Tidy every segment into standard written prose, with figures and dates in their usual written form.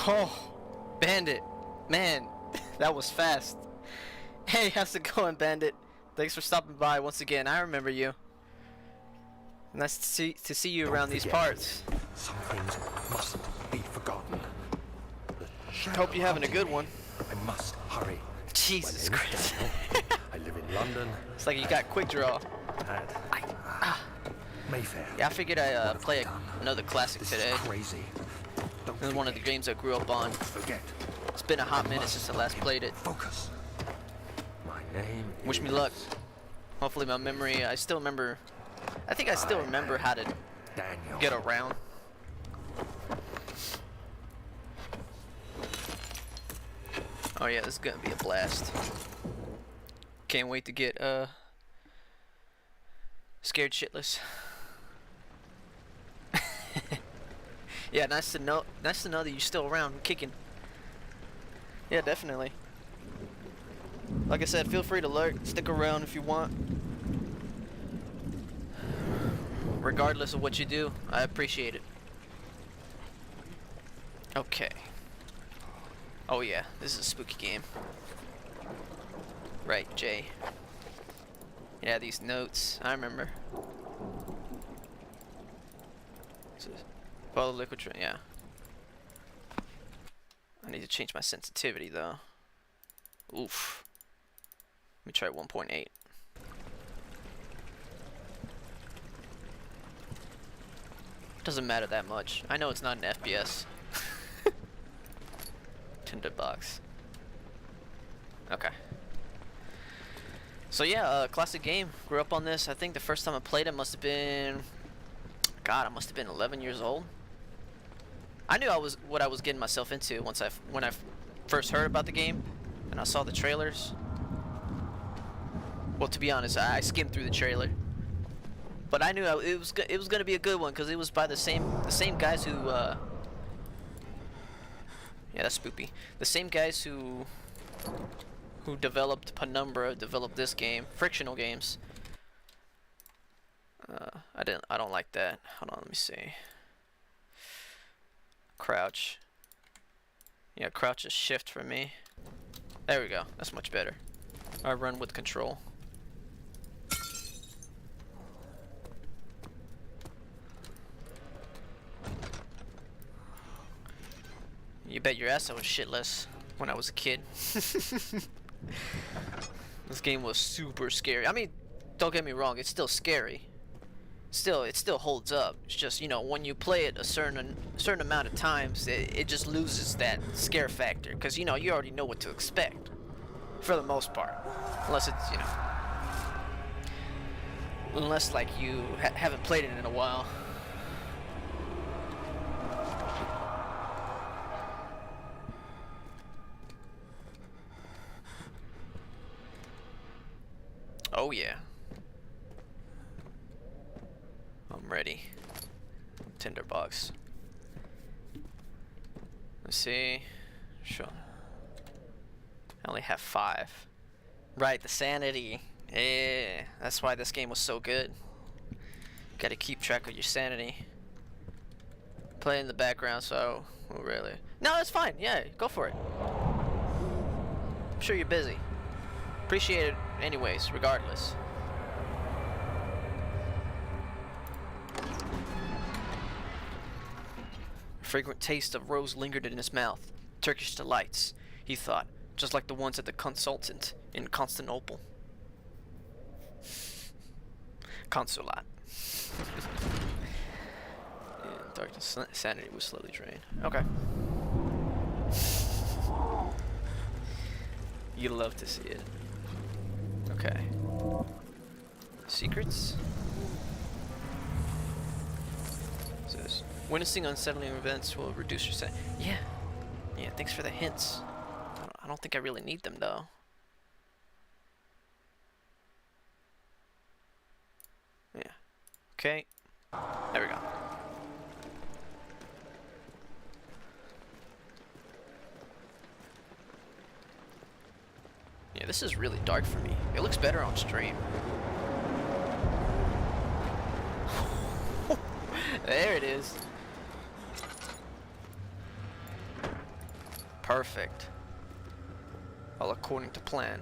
Oh, Bandit. Man, that was fast. Hey, how's it going, Bandit? Thanks for stopping by once again. I remember you. Nice to see you around these parts. Some things mustn't be forgotten. Hope you're having a good one. I must hurry. Jesus Christ. I live in London. It's like you got quick draw. Mayfair. Yeah, I figured I'd play another classic This today. is crazy. Don't This is one of the forget. games I grew up on. Forget. It's been a hot minute since I last played it. Focus. My name Wish me is luck. Hopefully my memory, I still remember how to Daniel. get around. Oh yeah, this is gonna be a blast. Can't wait to get scared shitless. Yeah, nice to know that you're still around kicking. Yeah, definitely. Like I said, feel free to lurk, stick around if you want. Regardless of what you do, I appreciate it. Okay. Oh yeah, this is a spooky game. Right, Jay. Yeah, these notes, I remember. Follow liquid train, yeah. I need to change my sensitivity though. Oof. Let me try 1.8. Doesn't matter that much. I know it's not an FPS. Tinderbox. Okay. So yeah, classic game. Grew up on this. I think the first time I played it must have been, God, I must have been 11 years old. I knew what I was getting myself into when I first heard about the game and I saw the trailers. Well, to be honest, I skimmed through the trailer, but I knew it was gonna be a good one because it was by the same guys who yeah, that's spoopy. The same guys who developed Penumbra developed this game, Frictional Games. I don't like that. Hold on, let me see. Crouch. Yeah, crouch is shift for me. There we go. That's much better. I run with control. You bet your ass I was shitless when I was a kid. This game was super scary. I mean, don't get me wrong, it's still scary. It still holds up. It's just, you know, when you play it a certain amount of times, it just loses that scare factor, because you know you already know what to expect for the most part, unless it's, you know, unless like you haven't played it in a while. Oh yeah. I'm ready. Tinderbox. Let's see. Sure. I only have 5. Right, the sanity. Yeah, that's why this game was so good. Gotta keep track of your sanity. Play in the background, so oh, really. No, it's fine. Yeah, go for it. I'm sure you're busy. Appreciate it anyways, regardless. A fragrant taste of rose lingered in his mouth. Turkish delights, he thought, just like the ones at the consultant in Constantinople. Consulat. Yeah, darkness, sanity was slowly drained. Okay. You love to see it. Okay. Secrets? Says, witnessing unsettling events will reduce your sanity. Yeah. Yeah, thanks for the hints. I don't think I really need them, though. Yeah. Okay. There we go. Yeah, this is really dark for me. It looks better on stream. There it is. Perfect. All according to plan.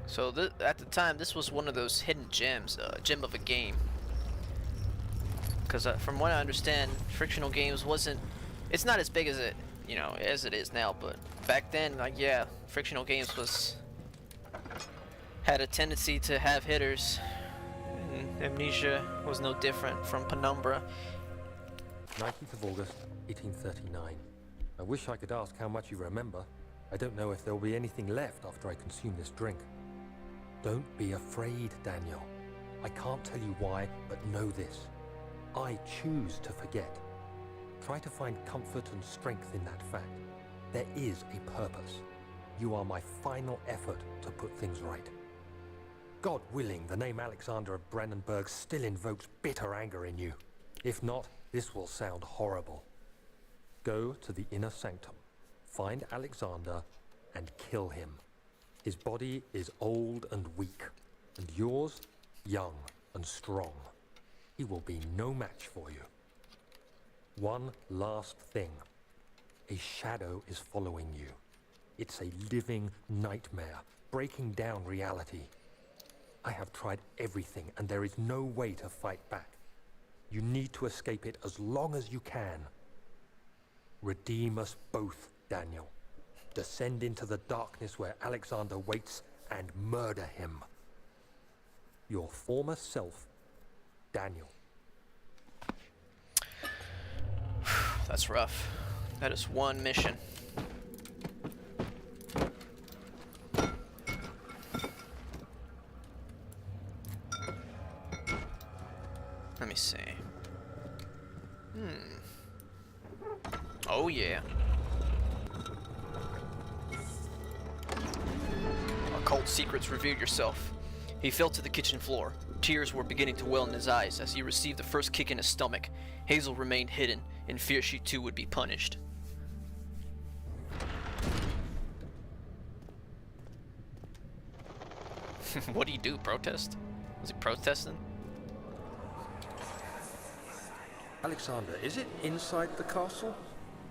So at the time, this was one of those hidden gems, gem of a game. Because from what I understand, frictional games wasn't. It's not as big as as it is now. But back then, like yeah, frictional games had a tendency to have hitters. And Amnesia was no different from Penumbra. 19th of August, 1839. I wish I could ask how much you remember. I don't know if there will be anything left after I consume this drink. Don't be afraid, Daniel. I can't tell you why, but know this. I choose to forget. Try to find comfort and strength in that fact. There is a purpose. You are my final effort to put things right. God willing, the name Alexander of Brandenburg still invokes bitter anger in you. If not, this will sound horrible. Go to the inner sanctum, find Alexander, and kill him. His body is old and weak, and yours, young and strong. He will be no match for you. One last thing. A shadow is following you. It's a living nightmare, breaking down reality. I have tried everything, and there is no way to fight back. You need to escape it as long as you can. Redeem us both, Daniel. Descend into the darkness where Alexander waits and murder him. Your former self, Daniel. That's rough. That is one mission. Let me see. Oh yeah. Occult secrets revealed yourself. He fell to the kitchen floor. Tears were beginning to well in his eyes as he received the first kick in his stomach. Hazel remained hidden, in fear she too would be punished. What do you do? Protest? Was he protesting? Alexander, is it inside the castle?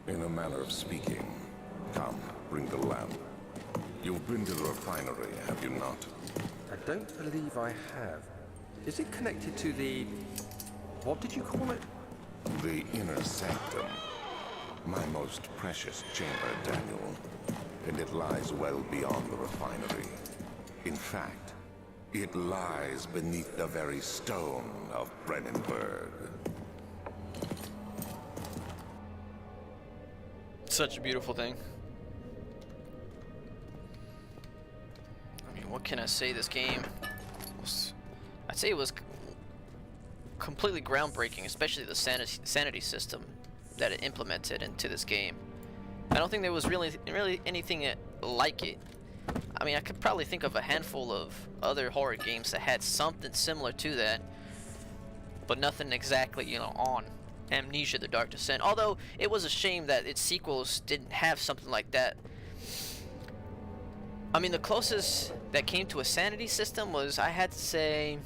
In a manner of speaking. Come, bring the lamp. You've been to the refinery, have you not? I don't believe I have. Is it connected to the... what did you call it? The inner sanctum. My most precious chamber, Daniel. And it lies well beyond the refinery. In fact, it lies beneath the very stone of Brennenburg. Such a beautiful thing. I mean, what can I say? This game I'd say it was completely groundbreaking, especially the sanity system that it implemented into this game. I don't think there was really anything like it. I mean, I could probably think of a handful of other horror games that had something similar to that, but nothing exactly, on Amnesia: The Dark Descent. Although it was a shame that its sequels didn't have something like that. I mean, the closest that came to a sanity system was, I had to say,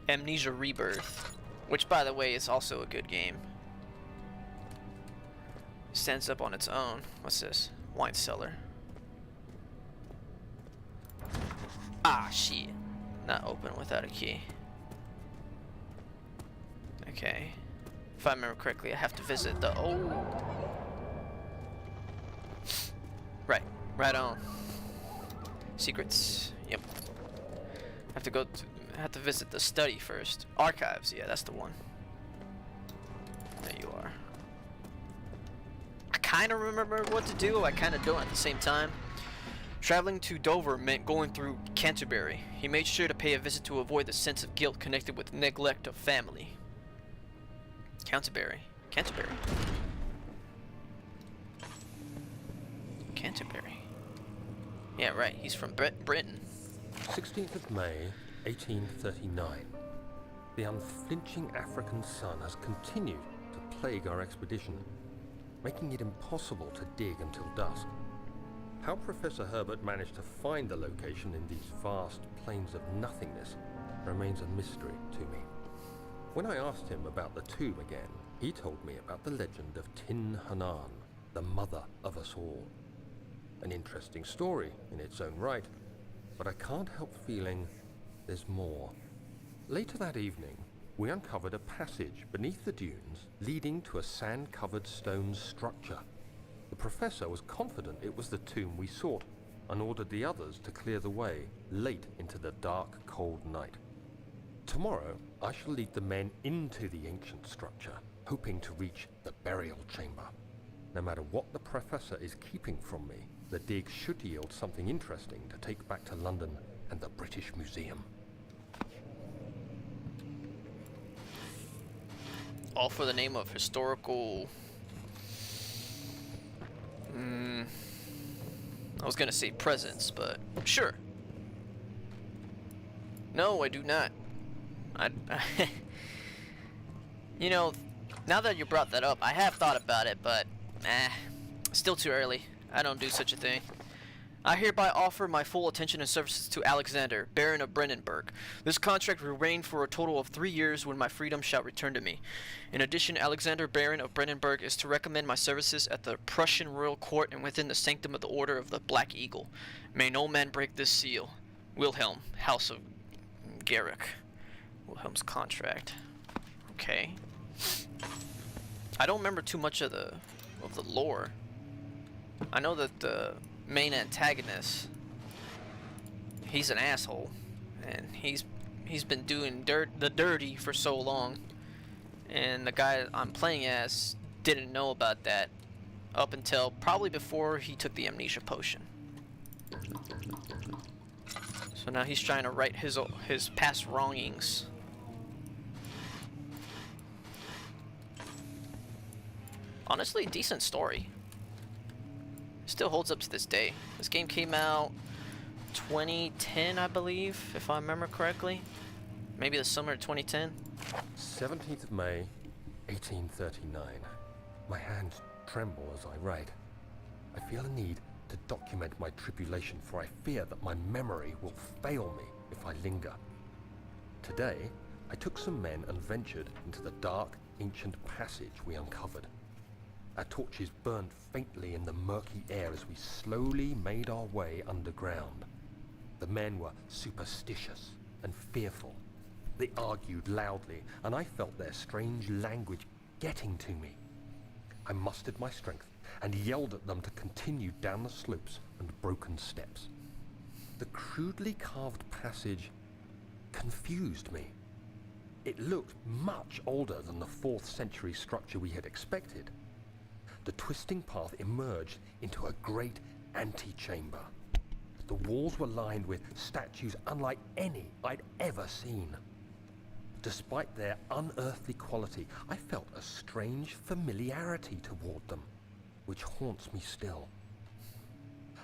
Amnesia Rebirth, which, by the way, is also a good game. Stands up on its own. What's this? Wine cellar. Ah, shit. Not open without a key. Okay. If I remember correctly, I have to visit the... Oh! Right on. Secrets. Yep. Have to visit the study first. Archives. Yeah, that's the one. There you are. I kind of remember what to do. I kind of don't at the same time. Traveling to Dover meant going through Canterbury. He made sure to pay a visit to avoid the sense of guilt connected with neglect of family. Canterbury. Canterbury. Yeah, right. He's from Britain. 16th of May, 1839. The unflinching African sun has continued to plague our expedition, making it impossible to dig until dusk. How Professor Herbert managed to find the location in these vast plains of nothingness remains a mystery to me. When I asked him about the tomb again, he told me about the legend of Tin Hanan, the mother of us all. An interesting story in its own right, but I can't help feeling there's more. Later that evening, we uncovered a passage beneath the dunes leading to a sand-covered stone structure. The professor was confident it was the tomb we sought and ordered the others to clear the way late into the dark, cold night. Tomorrow, I shall lead the men into the ancient structure, hoping to reach the burial chamber. No matter what the professor is keeping from me, the dig should yield something interesting to take back to London and the British Museum. All for the name of historical... I was gonna say presence, but sure. No, I do not. You know, now that you brought that up, I have thought about it, but still too early. I don't do such a thing. I hereby offer my full attention and services to Alexander, Baron of Brandenburg. This contract will reign for a total of 3 years when my freedom shall return to me. In addition, Alexander, Baron of Brandenburg, is to recommend my services at the Prussian royal court and within the sanctum of the Order of the Black Eagle. May no man break this seal. Wilhelm, House of Garrick. Wilhelm's contract. Okay. I don't remember too much of the lore. I know that the main antagonist, he's an asshole, and he's been doing the dirty for so long, and the guy I'm playing as didn't know about that up until probably before he took the amnesia potion. So now he's trying to right his past wrongings. Honestly, decent story. Still holds up to this day. This game came out 2010, I believe, if I remember correctly. Maybe the summer of 2010. 17th of May, 1839. My hands tremble as I write. I feel a need to document my tribulation, for I fear that my memory will fail me if I linger. Today, I took some men and ventured into the dark, ancient passage we uncovered. Our torches burned faintly in the murky air as we slowly made our way underground. The men were superstitious and fearful. They argued loudly, and I felt their strange language getting to me. I mustered my strength and yelled at them to continue down the slopes and broken steps. The crudely carved passage confused me. It looked much older than the 4th century structure we had expected. The twisting path emerged into a great antechamber. The walls were lined with statues unlike any I'd ever seen. Despite their unearthly quality, I felt a strange familiarity toward them, which haunts me still.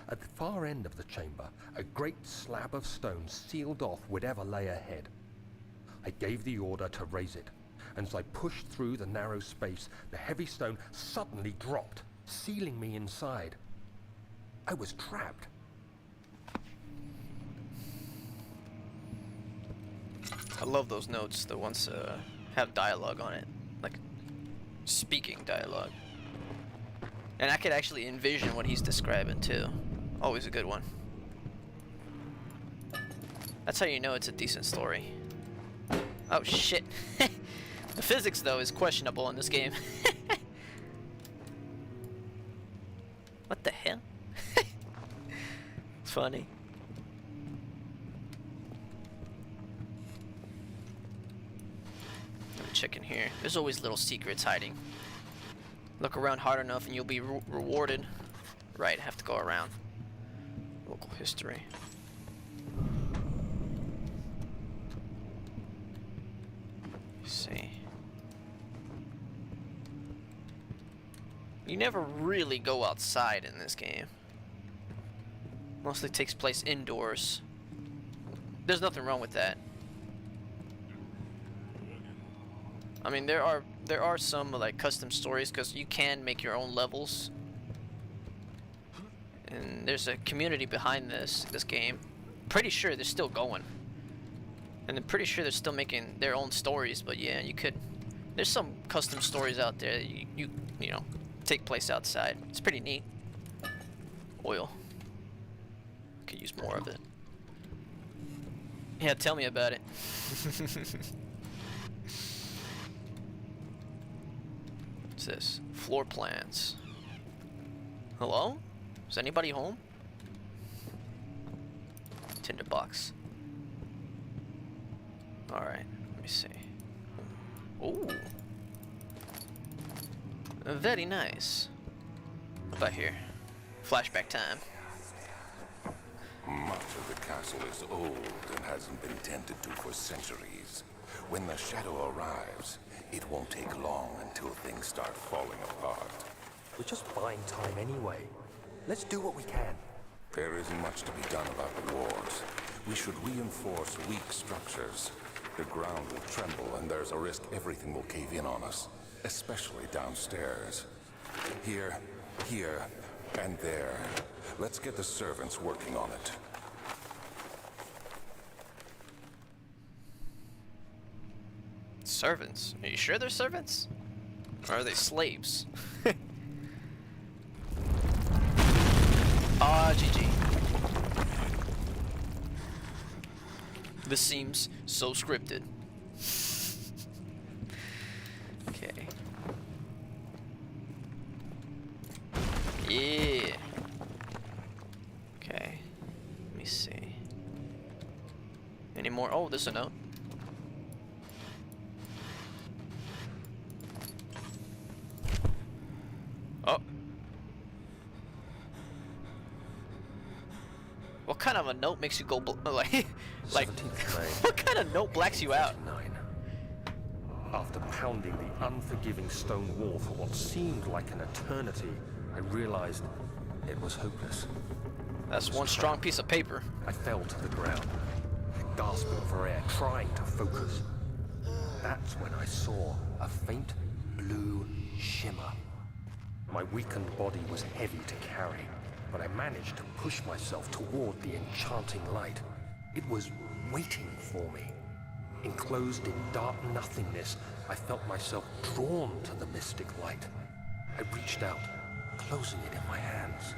At the far end of the chamber, a great slab of stone sealed off whatever lay ahead. I gave the order to raise it, and as I pushed through the narrow space, the heavy stone suddenly dropped, sealing me inside. I was trapped. I love those notes, the ones have dialogue on it, like speaking dialogue. And I could actually envision what he's describing too. Always a good one. That's how you know it's a decent story. Oh shit. The physics though is questionable in this game. What the hell? It's funny. Let me check in here. There's always little secrets hiding. Look around hard enough and you'll be rewarded. Right, have to go around. Local history. Let's see. You never really go outside in this game. Mostly takes place indoors. There's nothing wrong with that. I mean, there are some like custom stories because you can make your own levels. and there's a community behind this game. Pretty sure they're still going, and I'm pretty sure they're still making their own stories. But yeah, you could. There's some custom stories out there that you know take place outside. It's pretty neat. Oil. Could use more of it. Yeah, tell me about it. What's this? Floor plans. Hello? Is anybody home? Tinderbox. Alright, let me see. Ooh. Very nice. What about here? Flashback time. Much of the castle is old and hasn't been tended to for centuries. When the shadow arrives, it won't take long until things start falling apart. We're just buying time anyway. Let's do what we can. There isn't much to be done about the walls. We should reinforce weak structures. The ground will tremble and there's a risk everything will cave in on us, especially downstairs. Here, and there. Let's get the servants working on it. Servants? Are you sure they're servants? Or are they slaves? Ah, GG. This seems so scripted. Okay. Yeah. Okay. Let me see. Any more? Oh, there's a note. Oh. What kind of a note makes you go like 17th May. what kind of note blacks you out? 39. After pounding the unforgiving stone wall for what seemed like an eternity, I realized it was hopeless. That's one strong piece of paper. I fell to the ground, gasping for air, trying to focus. That's when I saw a faint blue shimmer. My weakened body was heavy to carry, but I managed to push myself toward the enchanting light. It was waiting for me. Enclosed in dark nothingness, I felt myself drawn to the mystic light. I reached out, closing it in my hands.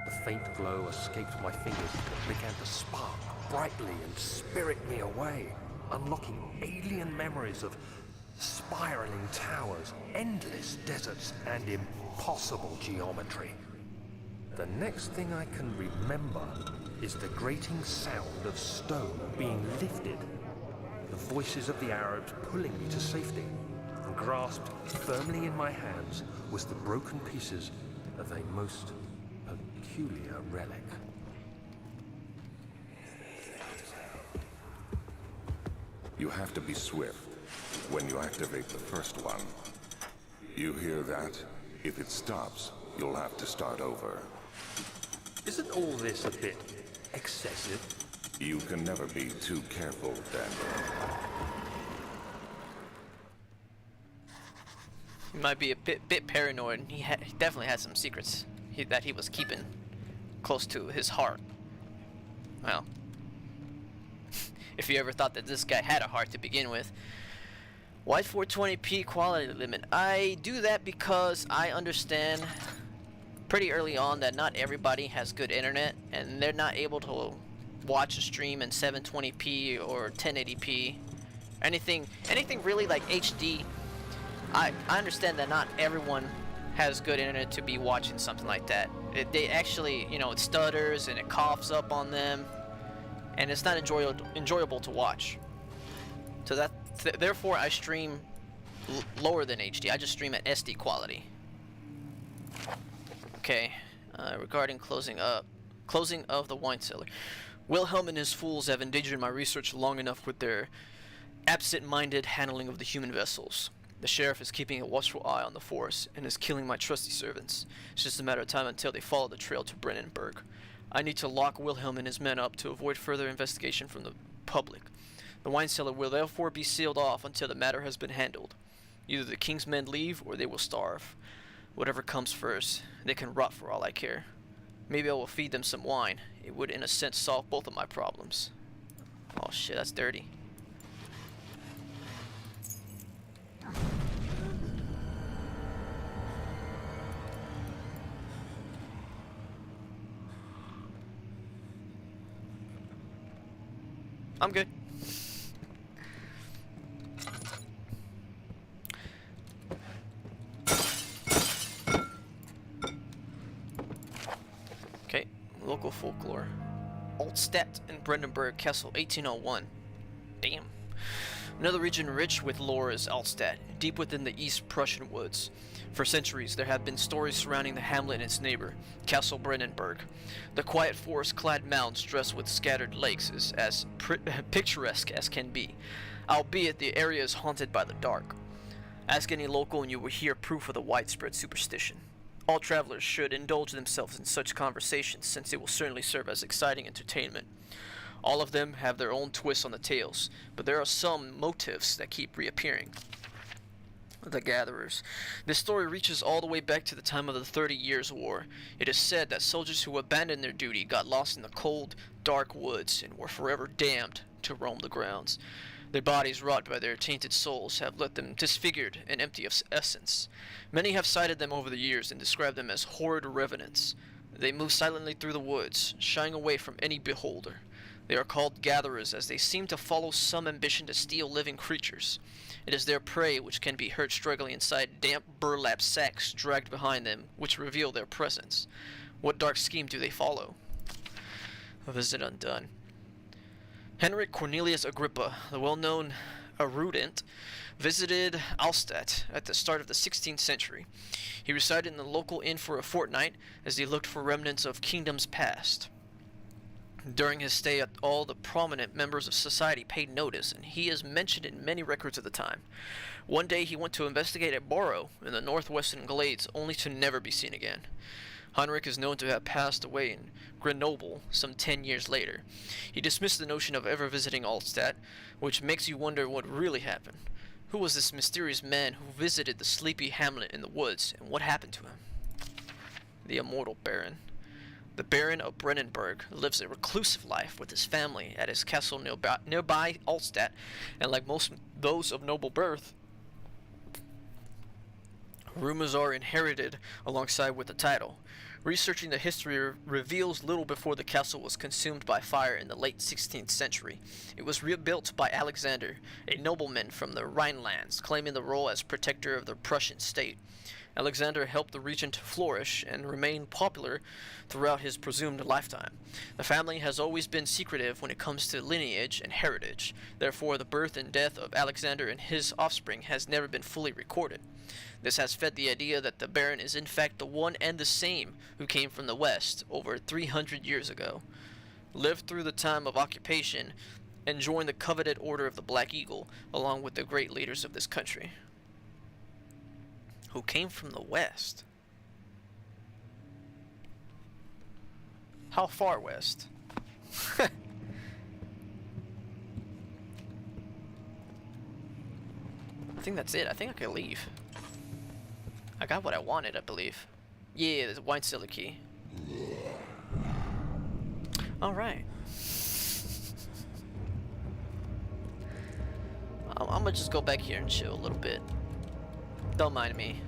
The faint glow escaped my fingers and began to spark brightly and spirit me away, unlocking alien memories of spiraling towers, endless deserts, and impossible geometry. The next thing I can remember is the grating sound of stone being lifted, the voices of the Arabs pulling me to safety, and grasped firmly in my hands was the broken pieces of a most peculiar relic. You have to be swift when you activate the first one. You hear that? If it stops, you'll have to start over. Isn't all this a bit excessive? You can never be too careful, Daniel. He might be a bit paranoid. He definitely had some secrets that he was keeping close to his heart. Well, if you ever thought that this guy had a heart to begin with. Why 420p quality limit? I do that because I understand pretty early on that not everybody has good internet and they're not able to watch a stream in 720p or 1080p. Anything really like HD. I understand that not everyone has good internet to be watching something like that. They actually, you know, it stutters and it coughs up on them, and it's not enjoyable to watch. So that therefore I stream lower than HD. I just stream at SD quality. Okay, regarding closing of the wine cellar. Wilhelm and his fools have endangered my research long enough with their absent-minded handling of the human vessels. The sheriff is keeping a watchful eye on the force and is killing my trusty servants. It's just a matter of time until they follow the trail to Brennenburg. I need to lock Wilhelm and his men up to avoid further investigation from the public. The wine cellar will therefore be sealed off until the matter has been handled. Either the king's men leave or they will starve. Whatever comes first, they can rot for all I care. Maybe I will feed them some wine. It would, in a sense, solve both of my problems. Oh shit, that's dirty. I'm good. Okay, local folklore. Altstadt and Brandenburg Castle, 1801. Damn. Another region rich with lore is Altstadt, deep within the East Prussian woods. For centuries, there have been stories surrounding the hamlet and its neighbor, Castle Brandenburg. The quiet forest-clad mounds dressed with scattered lakes is as picturesque as can be, albeit the area is haunted by the dark. Ask any local and you will hear proof of the widespread superstition. All travelers should indulge themselves in such conversations, since it will certainly serve as exciting entertainment. All of them have their own twists on the tales, but there are some motifs that keep reappearing. The Gatherers. This story reaches all the way back to the time of the 30 Years' War. It is said that soldiers who abandoned their duty got lost in the cold, dark woods and were forever damned to roam the grounds. Their bodies, wrought by their tainted souls, have left them disfigured and empty of essence. Many have cited them over the years and described them as horrid revenants. They move silently through the woods, shying away from any beholder. They are called gatherers as they seem to follow some ambition to steal living creatures. It is their prey which can be heard struggling inside damp burlap sacks dragged behind them, which reveal their presence. What dark scheme do they follow? A visit undone. Henrik Cornelius Agrippa, the well-known erudite, visited Altstadt at the start of the 16th century. He resided in the local inn for a fortnight as he looked for remnants of kingdoms past. During his stay, all the prominent members of society paid notice, and he is mentioned in many records of the time. One day he went to investigate a burrow in the northwestern glades, only to never be seen again. Heinrich is known to have passed away in Grenoble some 10 years later. He dismissed the notion of ever visiting Altstadt, which makes you wonder what really happened. Who was this mysterious man who visited the sleepy hamlet in the woods, and what happened to him? The immortal Baron. The Baron of Brandenburg lives a reclusive life with his family at his castle nearby Altstadt, and like most those of noble birth, rumors are inherited alongside with the title. Researching the history reveals little before the castle was consumed by fire in the late 16th century. It was rebuilt by Alexander, a nobleman from the Rhinelands, claiming the role as protector of the Prussian state. Alexander helped the region to flourish and remain popular throughout his presumed lifetime. The family has always been secretive when it comes to lineage and heritage. Therefore, the birth and death of Alexander and his offspring has never been fully recorded. This has fed the idea that the Baron is in fact the one and the same who came from the West over 300 years ago, lived through the time of occupation, and joined the coveted Order of the Black Eagle along with the great leaders of this country. Who came from the West? How far west? I think that's it. I think I can leave. I got what I wanted, I believe. Yeah, there's a wine cellar key. Alright. I'm gonna just go back here and chill a little bit. Don't mind me.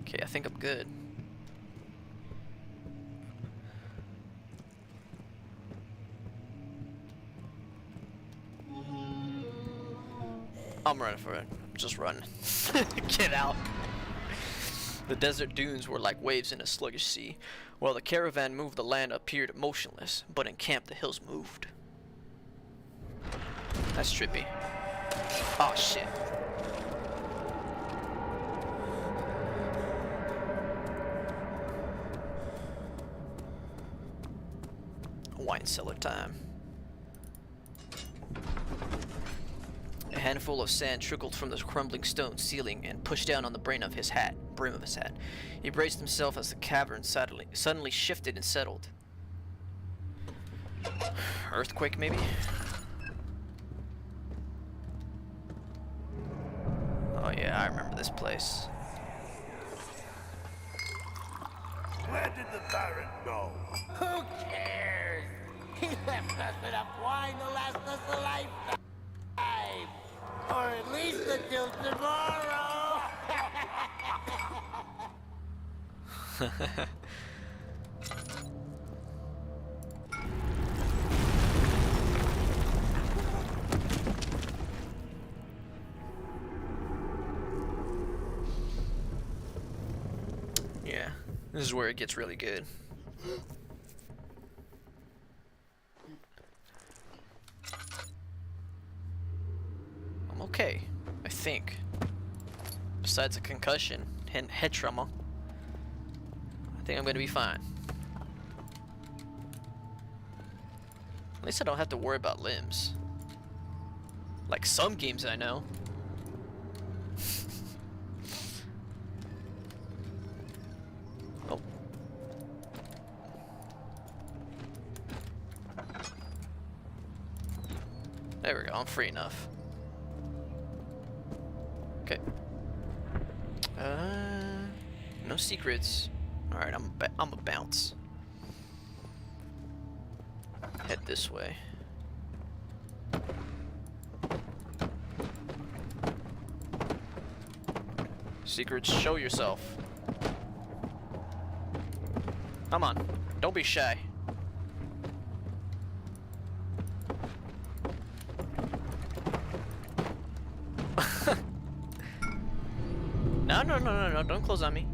Okay, I think I'm good. I'm running for it. Just run. Get out. The desert dunes were like waves in a sluggish sea. While the caravan moved, the land appeared motionless, but in camp the hills moved. That's trippy. Oh shit. Wine cellar time. A handful of sand trickled from the crumbling stone ceiling and pushed down on the brim of his hat. He braced himself as the cavern suddenly shifted and settled. Earthquake, maybe? Oh yeah, I remember this place. Where did the Baron go? Who cares? He left us enough wine to last us a lifetime. Or at least until tomorrow. Yeah, this is where it gets really good. I'm okay, I think. Besides a concussion and head trauma, I think I'm gonna be fine. At least I don't have to worry about limbs. Like some games I know. Oh. There we go, I'm free enough. Okay. No secrets. Alright, I'm a bounce. Head this way. Secrets, show yourself. Come on, don't be shy. No, don't close on me.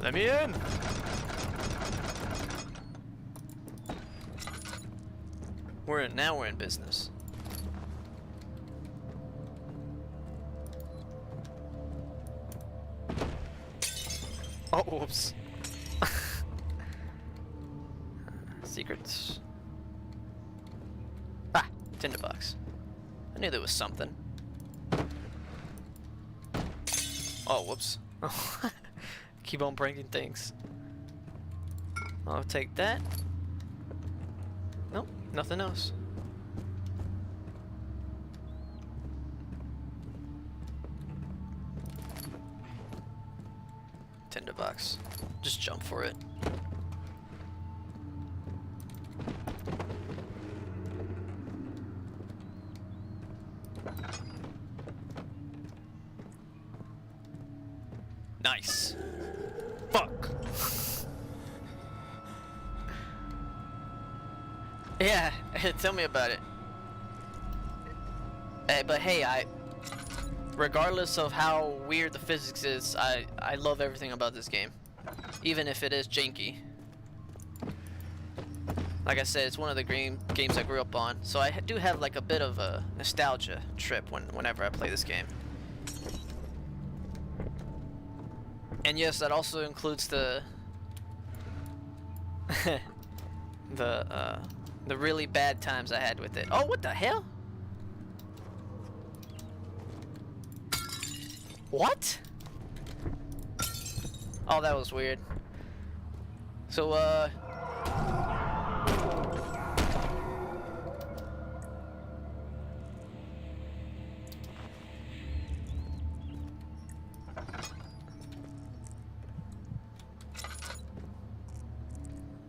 Let me in! Now we're in business. Oh, whoops. Secrets. Ah, tinderbox. I knew there was something. Oh, whoops. Keep on breaking things. I'll take that. Nope, nothing else. Tinderbox. Just jump for it. Nice. Fuck. Yeah, tell me about it. But hey, regardless of how weird the physics is, I love everything about this game. Even if it is janky. Like I said, it's one of the games I grew up on, so I do have like a bit of a nostalgia trip whenever I play this game. And yes, that also includes the the really bad times I had with it. Oh, what the hell? What? Oh, that was weird. So,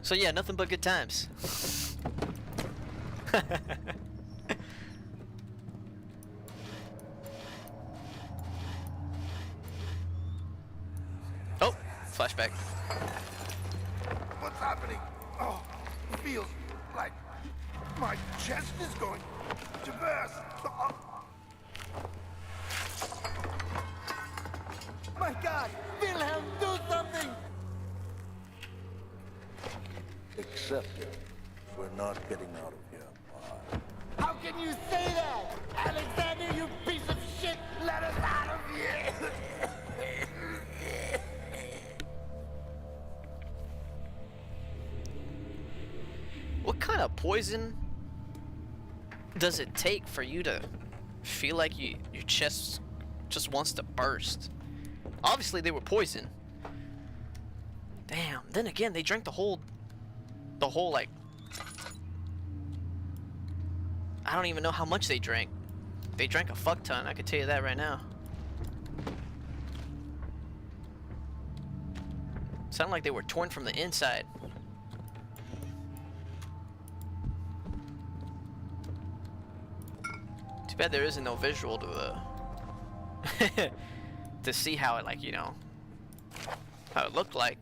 so yeah, nothing but good times. Oh, flashback. What's happening? Oh, it feels like my chest is going to burst. Oh. My God! Wilhelm, do something! Accept it. We're not getting out of here. How can you say that? Alexander, you piece of shit! Let us out of here! What kind of poison does it take for you to feel like your chest just wants to burst? Obviously they were poison. Damn. Then again, they drank the whole like, I don't even know how much they drank. They drank a fuck ton, I can tell you that right now. Sounded like they were torn from the inside. Too bad there isn't no visual to to see how it, like, you know, how it looked like.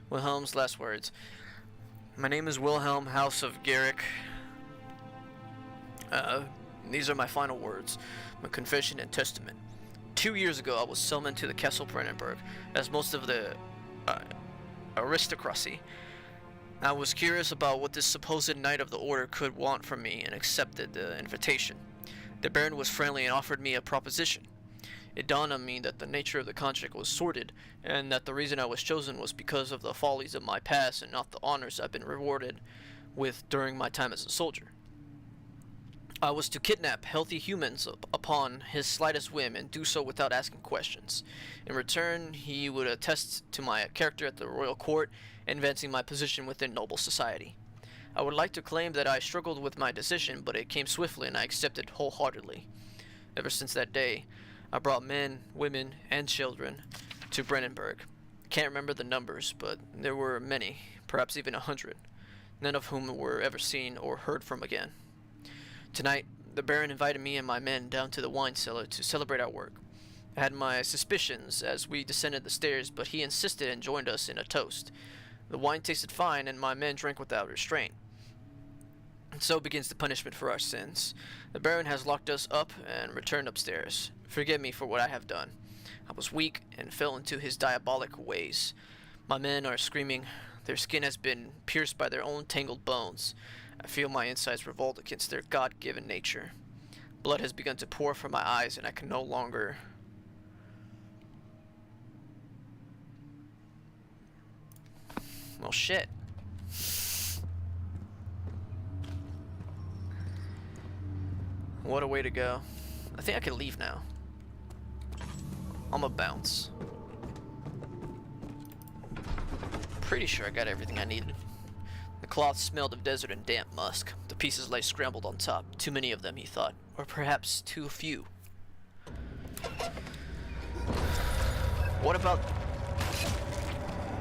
Wilhelm's last words. My name is Wilhelm, House of Garrick. These are my final words, my confession and testament. 2 years ago, I was summoned to the Castle Brandenburg, as most of the aristocracy. I was curious about what this supposed knight of the order could want from me and accepted the invitation. The Baron was friendly and offered me a proposition. It dawned on me that the nature of the contract was sordid, and that the reason I was chosen was because of the follies of my past and not the honors I've been rewarded with during my time as a soldier. I was to kidnap healthy humans upon his slightest whim and do so without asking questions. In return, he would attest to my character at the royal court, advancing my position within noble society. I would like to claim that I struggled with my decision, but it came swiftly and I accepted wholeheartedly. Ever since that day, I brought men, women, and children to Brandenburg. Can't remember the numbers, but there were many, perhaps even 100, none of whom were ever seen or heard from again. Tonight, the Baron invited me and my men down to the wine cellar to celebrate our work. I had my suspicions as we descended the stairs, but he insisted and joined us in a toast. The wine tasted fine, and my men drank without restraint. And so begins the punishment for our sins. The Baron has locked us up and returned upstairs. Forgive me for what I have done. I was weak and fell into his diabolic ways. My men are screaming. Their skin has been pierced by their own tangled bones. I feel my insides revolt against their God-given nature. Blood has begun to pour from my eyes, and I can no longer... Well, shit. What a way to go. I think I can leave now. I'm a bounce. Pretty sure I got everything I needed. The cloth smelled of desert and damp musk. The pieces lay scrambled on top. Too many of them, he thought. Or perhaps too few. What about...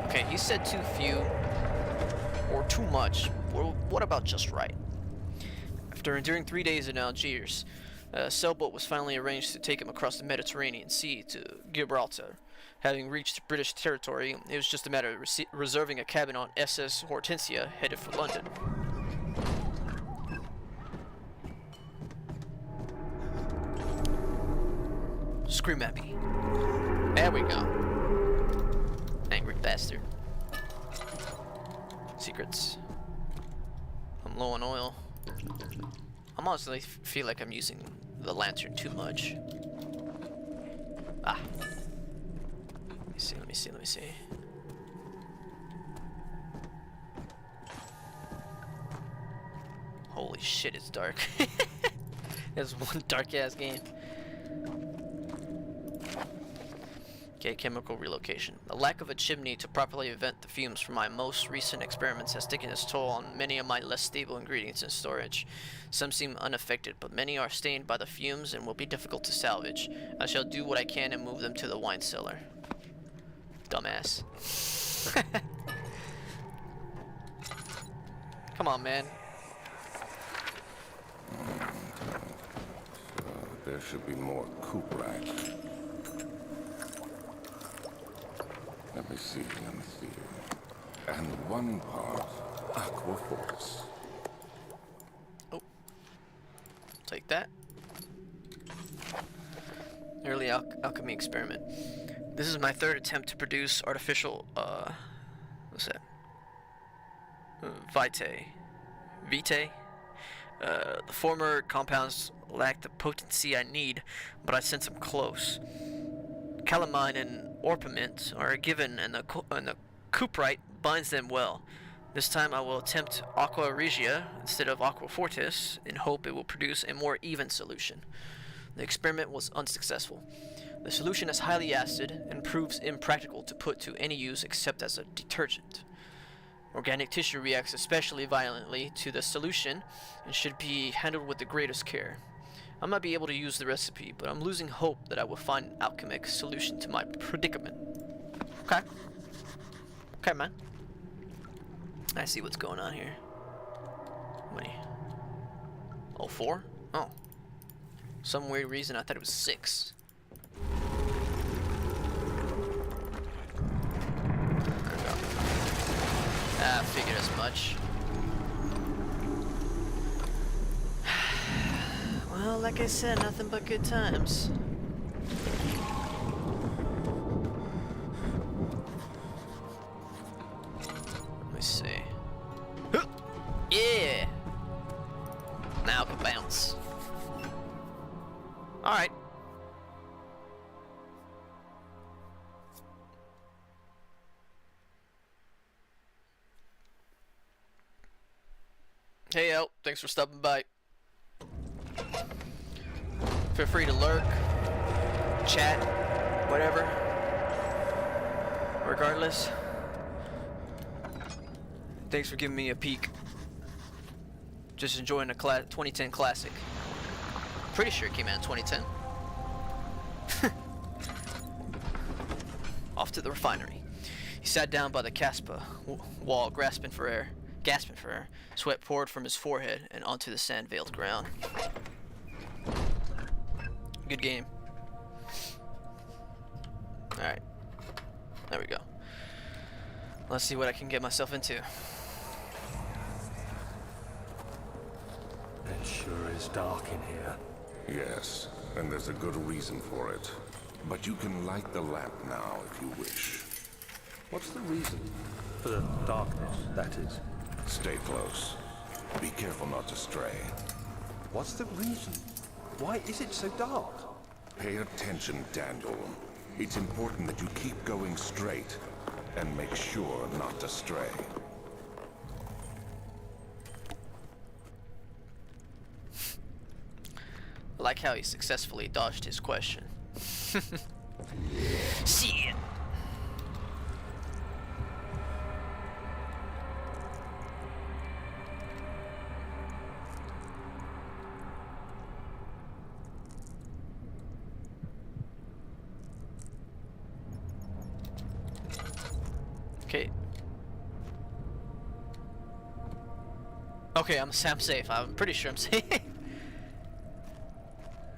Okay, he said too few. Or too much. Or what about just right? After enduring 3 days in Algiers, a sailboat was finally arranged to take him across the Mediterranean Sea to Gibraltar. Having reached British territory, it was just a matter of reserving a cabin on SS Hortensia, headed for London. Scream at me. There we go. Angry bastard. Secrets. I'm low on oil. I honestly feel like I'm using the lantern too much. Ah. Let me see. Holy shit, it's dark. There's one dark ass game. Okay, chemical relocation. The lack of a chimney to properly vent the fumes from my most recent experiments has taken its toll on many of my less stable ingredients in storage. Some seem unaffected, but many are stained by the fumes and will be difficult to salvage. I shall do what I can and move them to the wine cellar. Dumbass. Come on, man. There should be more cuprites. Let me see. And one part Aquaforce. Oh. Take that. Early alchemy experiment. This is my third attempt to produce artificial, what's that? Vitae. The former compounds lack the potency I need, but I sense them close. Calamine and orpiment are given, and the cuprite binds them well. This time I will attempt aqua regia instead of aqua fortis, in hope it will produce a more even solution. The experiment was unsuccessful. The solution is highly acid and proves impractical to put to any use except as a detergent. Organic tissue reacts especially violently to the solution and should be handled with the greatest care. I might be able to use the recipe, but I'm losing hope that I will find an alchemic solution to my predicament. Okay. Okay, man. I see what's going on here. How many? Oh, 4? Oh. Some weird reason I thought it was 6. I figured as much. Well, like I said, nothing but good times. Let me see. Yeah! Now I can bounce. Alright. Hey, El, thanks for stopping by. Feel free to lurk, chat, whatever. Regardless, thanks for giving me a peek. Just enjoying a 2010 classic. Pretty sure it came out in 2010. Off to the refinery. He sat down by the Caspa wall, gasping for air. Sweat poured from his forehead and onto the sand-veiled ground. Good game. Alright. There we go. Let's see what I can get myself into. It sure is dark in here. Yes, and there's a good reason for it. But you can light the lamp now if you wish. What's the reason? For the darkness, that is. Stay close. Be careful not to stray. What's the reason? Why is it so dark? Pay attention, Daniel. It's important that you keep going straight and make sure not to stray. I like how he successfully dodged his question. See it. Okay. Okay, I'm safe. I'm pretty sure I'm safe.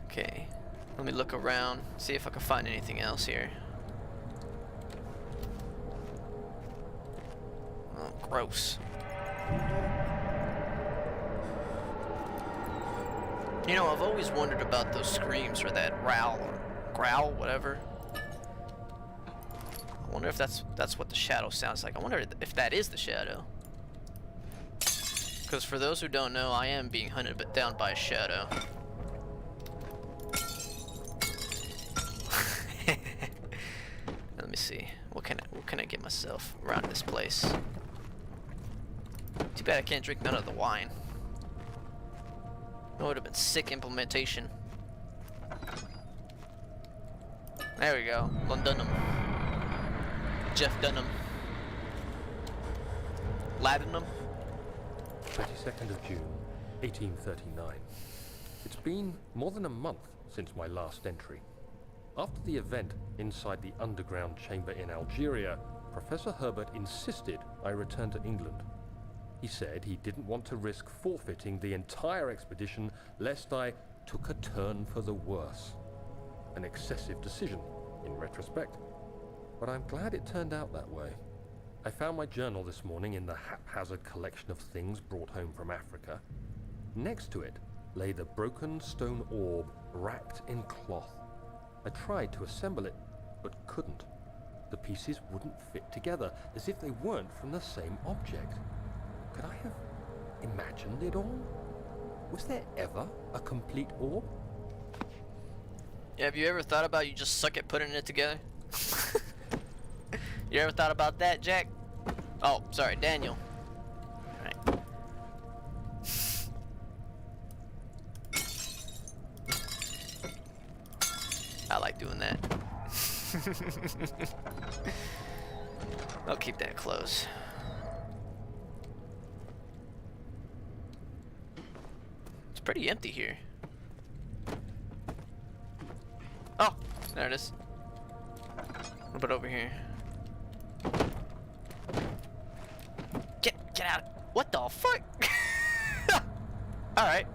Okay. Let me look around, see if I can find anything else here. Oh, gross. You know, I've always wondered about those screams or that growl, whatever. I wonder if that's what the shadow sounds like. I wonder if that is the shadow. Because for those who don't know, I am being hunted down by a shadow. Let me see. What can I get myself around this place? Too bad I can't drink none of the wine. That would have been sick implementation. There we go. Londonum. Jeff Dunham. Latinum. 22nd of June, 1839. It's been more than a month since my last entry. After the event inside the underground chamber in Algeria, Professor Herbert insisted I return to England. He said he didn't want to risk forfeiting the entire expedition lest I took a turn for the worse. An excessive decision, in retrospect. But I'm glad it turned out that way. I found my journal this morning in the haphazard collection of things brought home from Africa. Next to it lay the broken stone orb wrapped in cloth. I tried to assemble it, but couldn't. The pieces wouldn't fit together, as if they weren't from the same object. Could I have imagined it all? Was there ever a complete orb? Yeah, have you ever thought about you just suck at putting it together? You ever thought about that, Jack? Oh, sorry, Daniel. Alright. I like doing that. I'll keep that close. It's pretty empty here. Oh, there it is. What about over here? Get out! What the fuck? All right.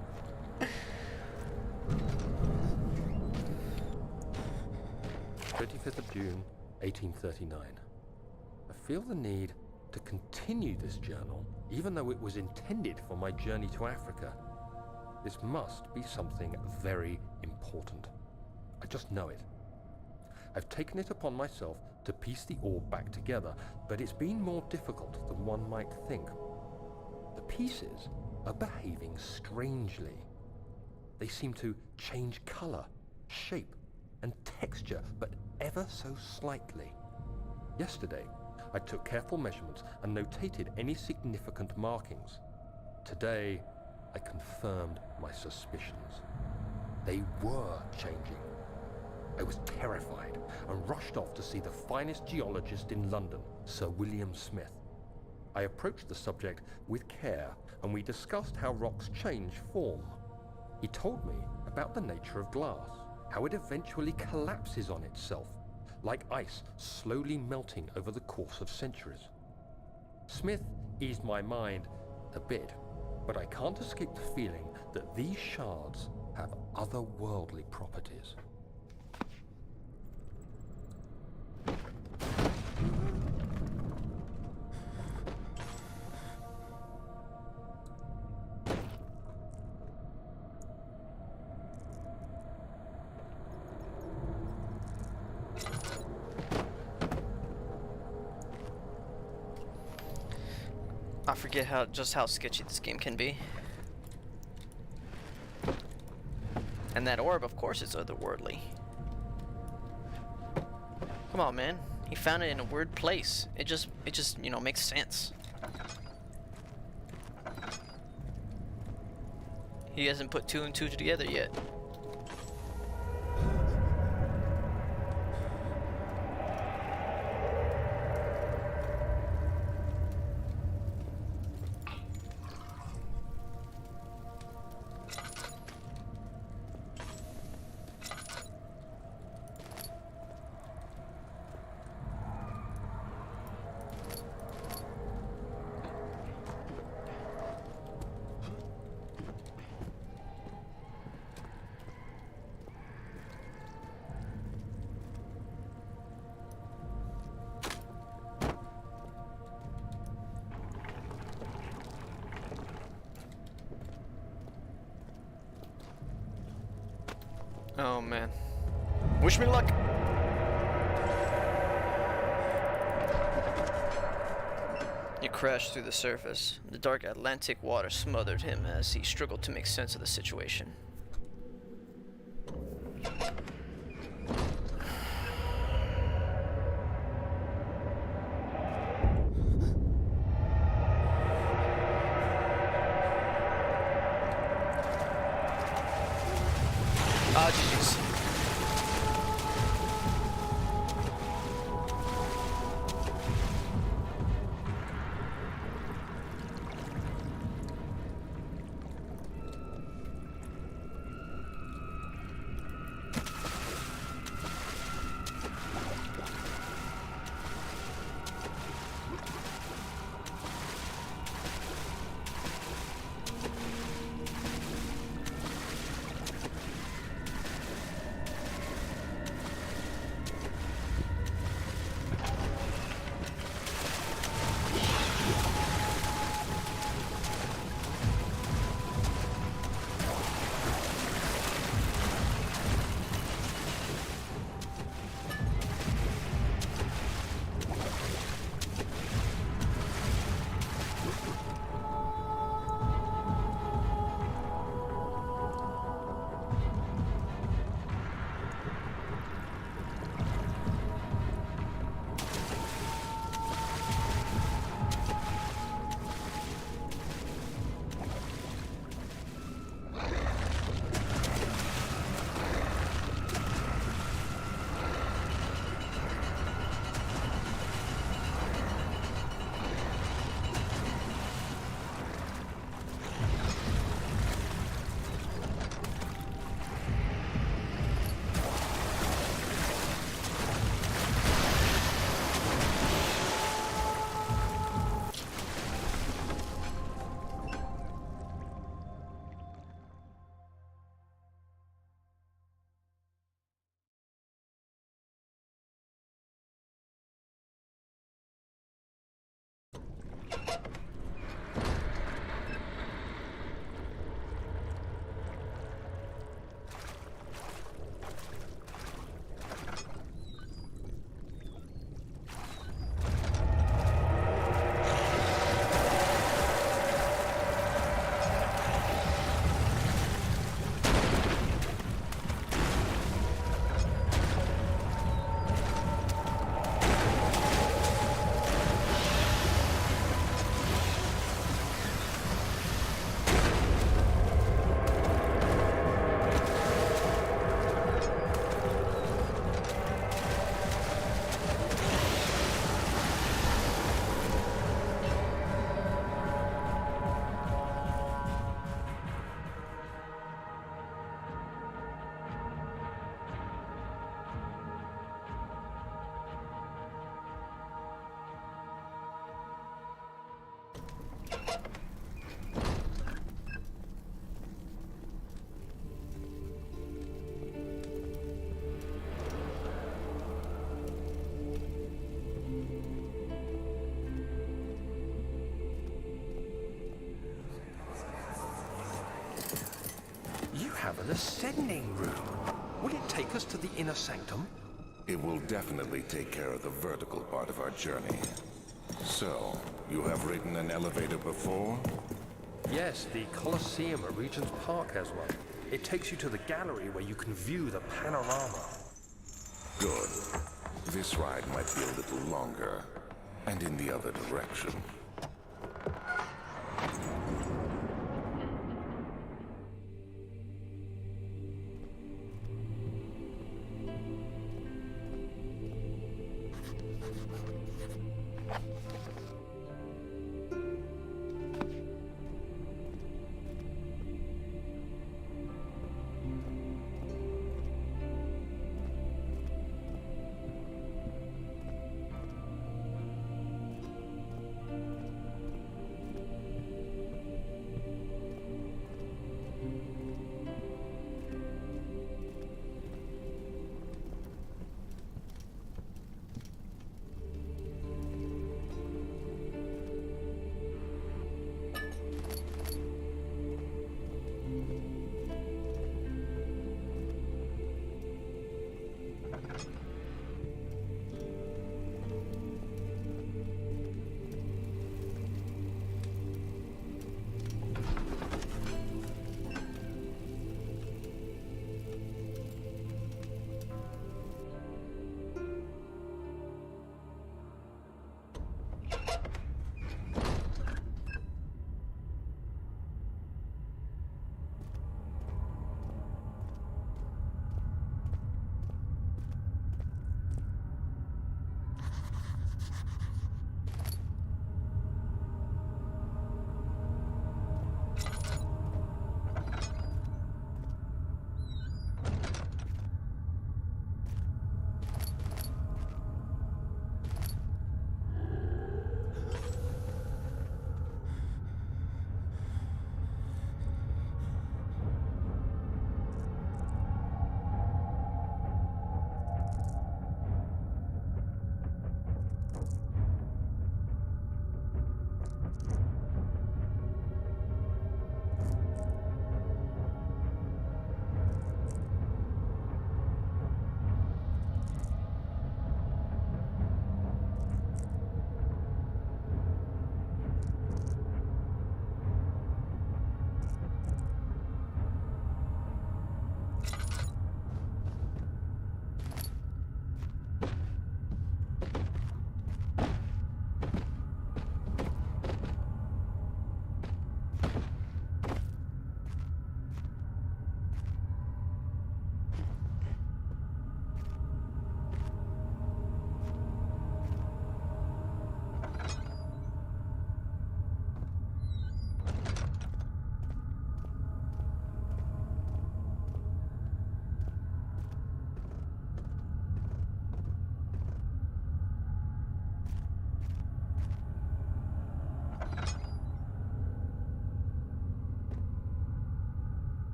25th of June, 1839. I feel the need to continue this journal, even though it was intended for my journey to Africa. This must be something very important. I just know it. I've taken it upon myself to piece the orb back together, but it's been more difficult than one might think. The pieces are behaving strangely. They seem to change color, shape, and texture, but ever so slightly. Yesterday, I took careful measurements and notated any significant markings. Today, I confirmed my suspicions. They were changing. I was terrified and rushed off to see the finest geologist in London, Sir William Smith. I approached the subject with care and we discussed how rocks change form. He told me about the nature of glass, how it eventually collapses on itself, like ice slowly melting over the course of centuries. Smith eased my mind a bit, but I can't escape the feeling that these shards have otherworldly properties. I forget just how sketchy this game can be. And that orb, of course, is otherworldly. Come on, man. He found it in a weird place. It just, you know, makes sense. He hasn't put 2 and 2 together yet. Oh man. Wish me luck! He crashed through the surface. The dark Atlantic water smothered him as he struggled to make sense of the situation. Ah, jeez. have an ascending room. Will it take us to the inner sanctum? It will definitely take care of the vertical part of our journey. So, you have ridden an elevator before? Yes, the Colosseum at Regent's Park has one. It takes you to the gallery where you can view the panorama. Good. This ride might be a little longer, and in the other direction.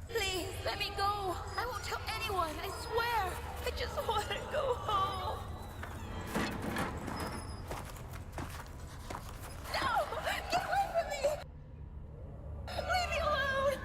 Please, let me go. I won't tell anyone, I swear. I just want to go home. No! Get away from me! Leave me alone!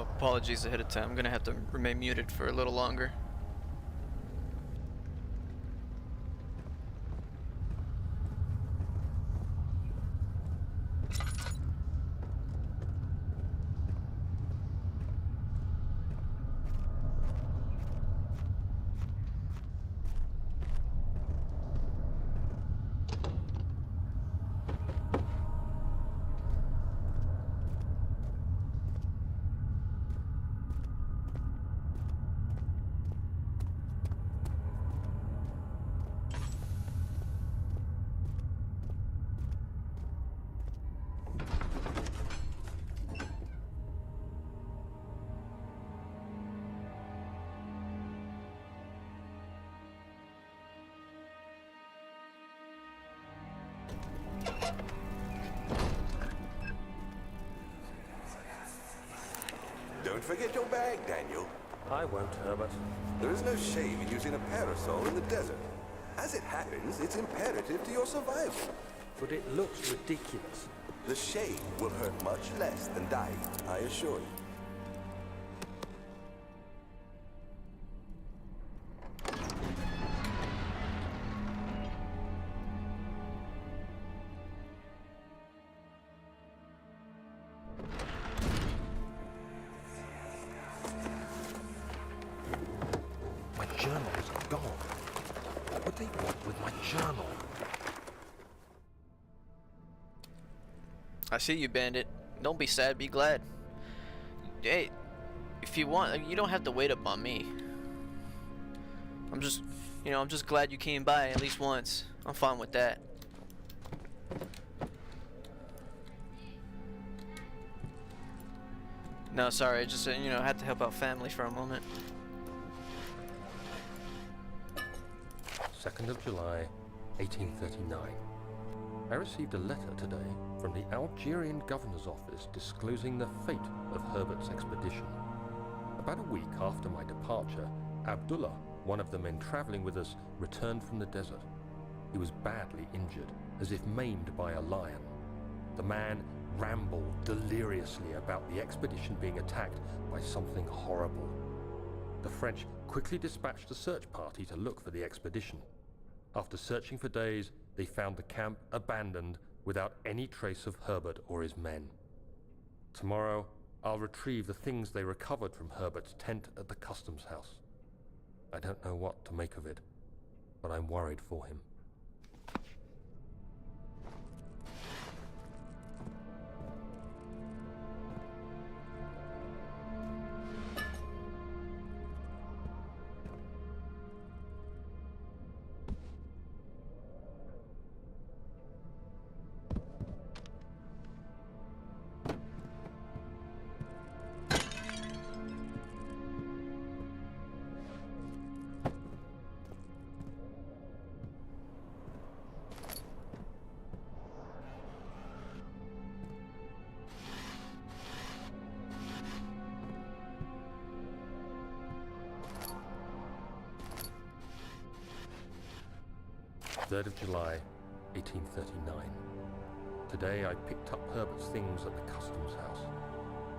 apologies ahead of time. I'm gonna have to remain muted for a little longer. Don't forget your bag, Daniel. I won't, Herbert. There is no shame in using a parasol in the desert. As it happens, it's imperative to your survival. But it looks ridiculous. The shade will hurt much less than dying, I assure you. My journals are gone. What would they want with my journal? I see you, Bandit. Don't be sad, be glad. Hey, if you want, you don't have to wait up on me. I'm just glad you came by at least once. I'm fine with that. No, sorry, I just, had to help out family for a moment. 2nd of July, 1839. I received a letter today from the Algerian governor's office disclosing the fate of Herbert's expedition. About a week after my departure, Abdullah, one of the men traveling with us, returned from the desert. He was badly injured, as if maimed by a lion. The man rambled deliriously about the expedition being attacked by something horrible. The French quickly dispatched a search party to look for the expedition. After searching for days, they found the camp abandoned without any trace of Herbert or his men. Tomorrow, I'll retrieve the things they recovered from Herbert's tent at the customs house. I don't know what to make of it, but I'm worried for him. July 1839. Today I picked up Herbert's things at the customs house.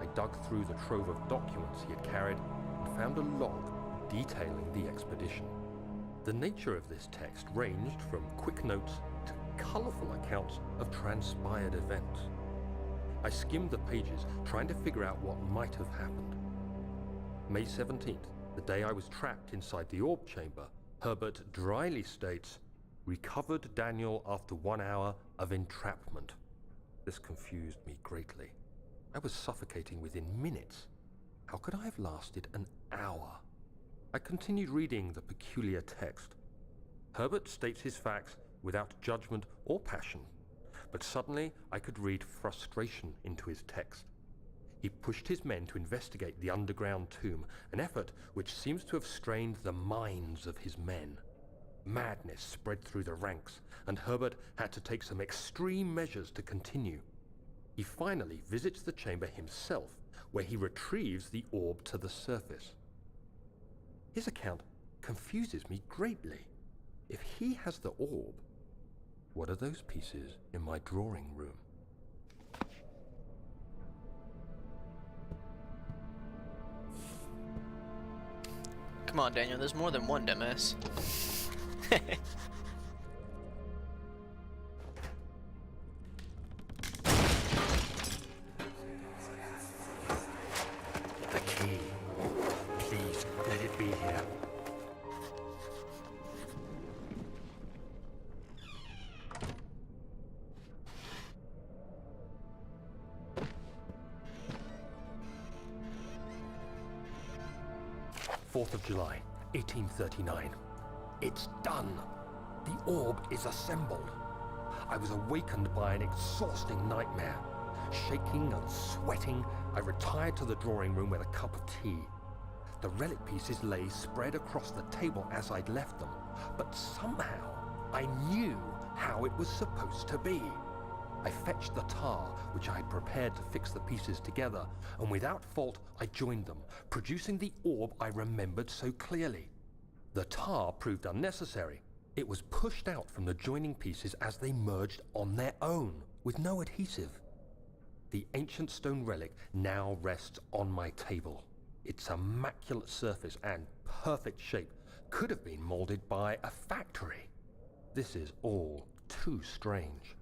I dug through the trove of documents he had carried and found a log detailing the expedition. The nature of this text ranged from quick notes to colourful accounts of transpired events. I skimmed the pages, trying to figure out what might have happened. May 17th, the day I was trapped inside the orb chamber, Herbert dryly states, "Recovered Daniel after 1 hour of entrapment." This confused me greatly. I was suffocating within minutes. How could I have lasted an hour? I continued reading the peculiar text. Herbert states his facts without judgment or passion, but suddenly I could read frustration into his text. He pushed his men to investigate the underground tomb, an effort which seems to have strained the minds of his men. Madness spread through the ranks, and Herbert had to take some extreme measures to continue. He finally visits the chamber himself, where he retrieves the orb to the surface. His account confuses me greatly. If he has the orb, what are those pieces in my drawing room? Come on, Daniel, there's more than one Demis. The key. Please, let it be here. July 1839. It's done. The orb is assembled. I was awakened by an exhausting nightmare. Shaking and sweating, I retired to the drawing room with a cup of tea. The relic pieces lay spread across the table as I'd left them, but somehow I knew how it was supposed to be. I fetched the tar, which I had prepared to fix the pieces together, and without fault I joined them, producing the orb I remembered so clearly. The tar proved unnecessary. It was pushed out from the joining pieces as they merged on their own, with no adhesive. The ancient stone relic now rests on my table. Its immaculate surface and perfect shape could have been molded by a factory. This is all too strange.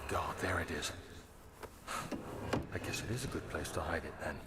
God, there it is. I guess it is a good place to hide it then.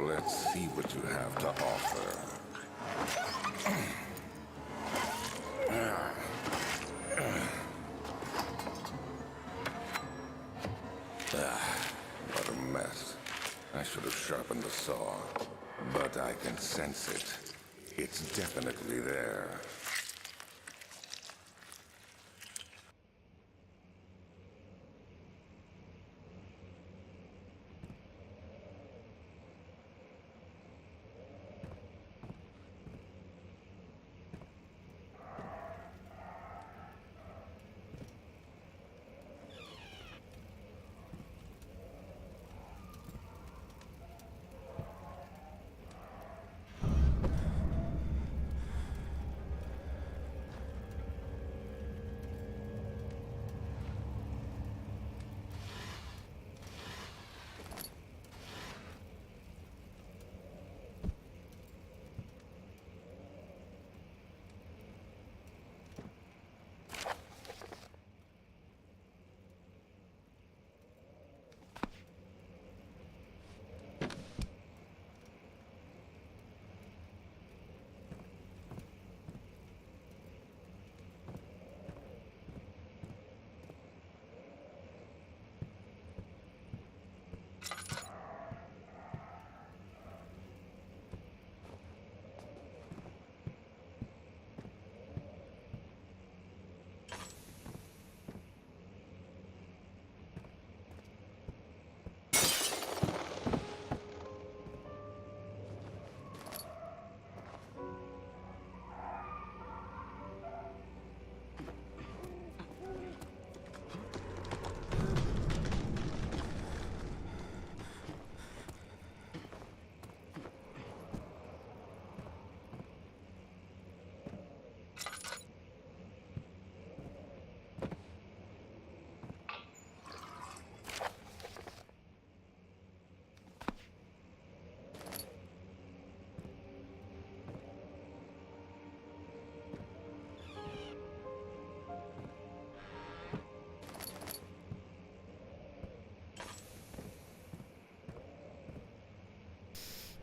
Let's see what you have to offer. What a mess. I should have sharpened the saw. But I can sense it. It's definitely there.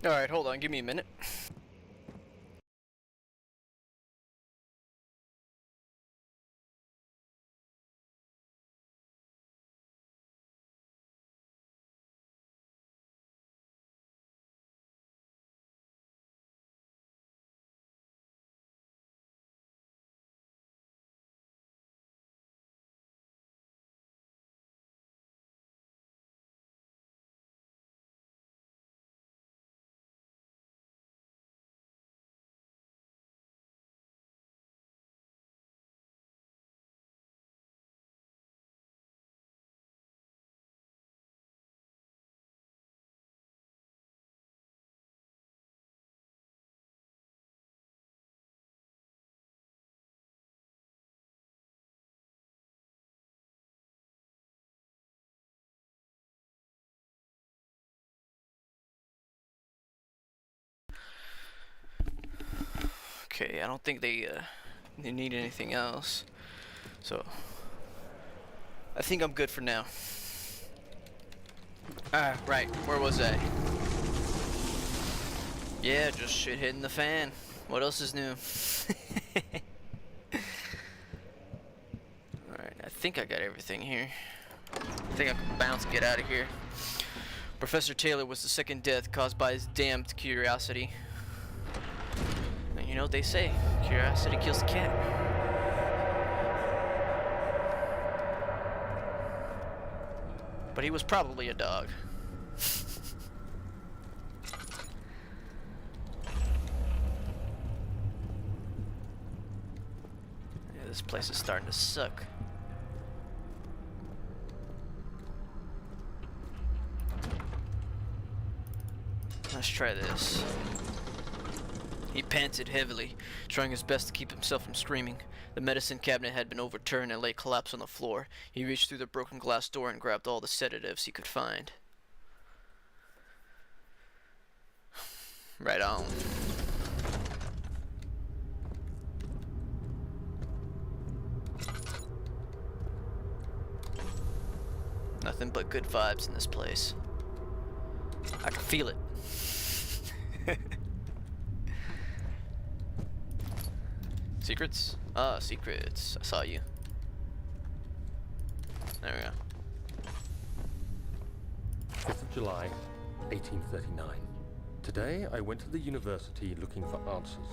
Alright, hold on, give me a minute. Okay, I don't think they need anything else. So I think I'm good for now. Right, where was I? Yeah, just shit hitting the fan. What else is new? Alright, I think I got everything here. I think I can bounce and get out of here. Professor Taylor was the second death caused by his damned curiosity. And you know what they say, curiosity kills the cat. But he was probably a dog. Yeah, this place is starting to suck. Let's try this. He panted heavily, trying his best to keep himself from screaming. The medicine cabinet had been overturned and lay collapsed on the floor. He reached through the broken glass door and grabbed all the sedatives he could find. Right on. Nothing but good vibes in this place. I can feel it. Secrets? Secrets. I saw you. There we go. 5th of July, 1839. Today, I went to the university looking for answers.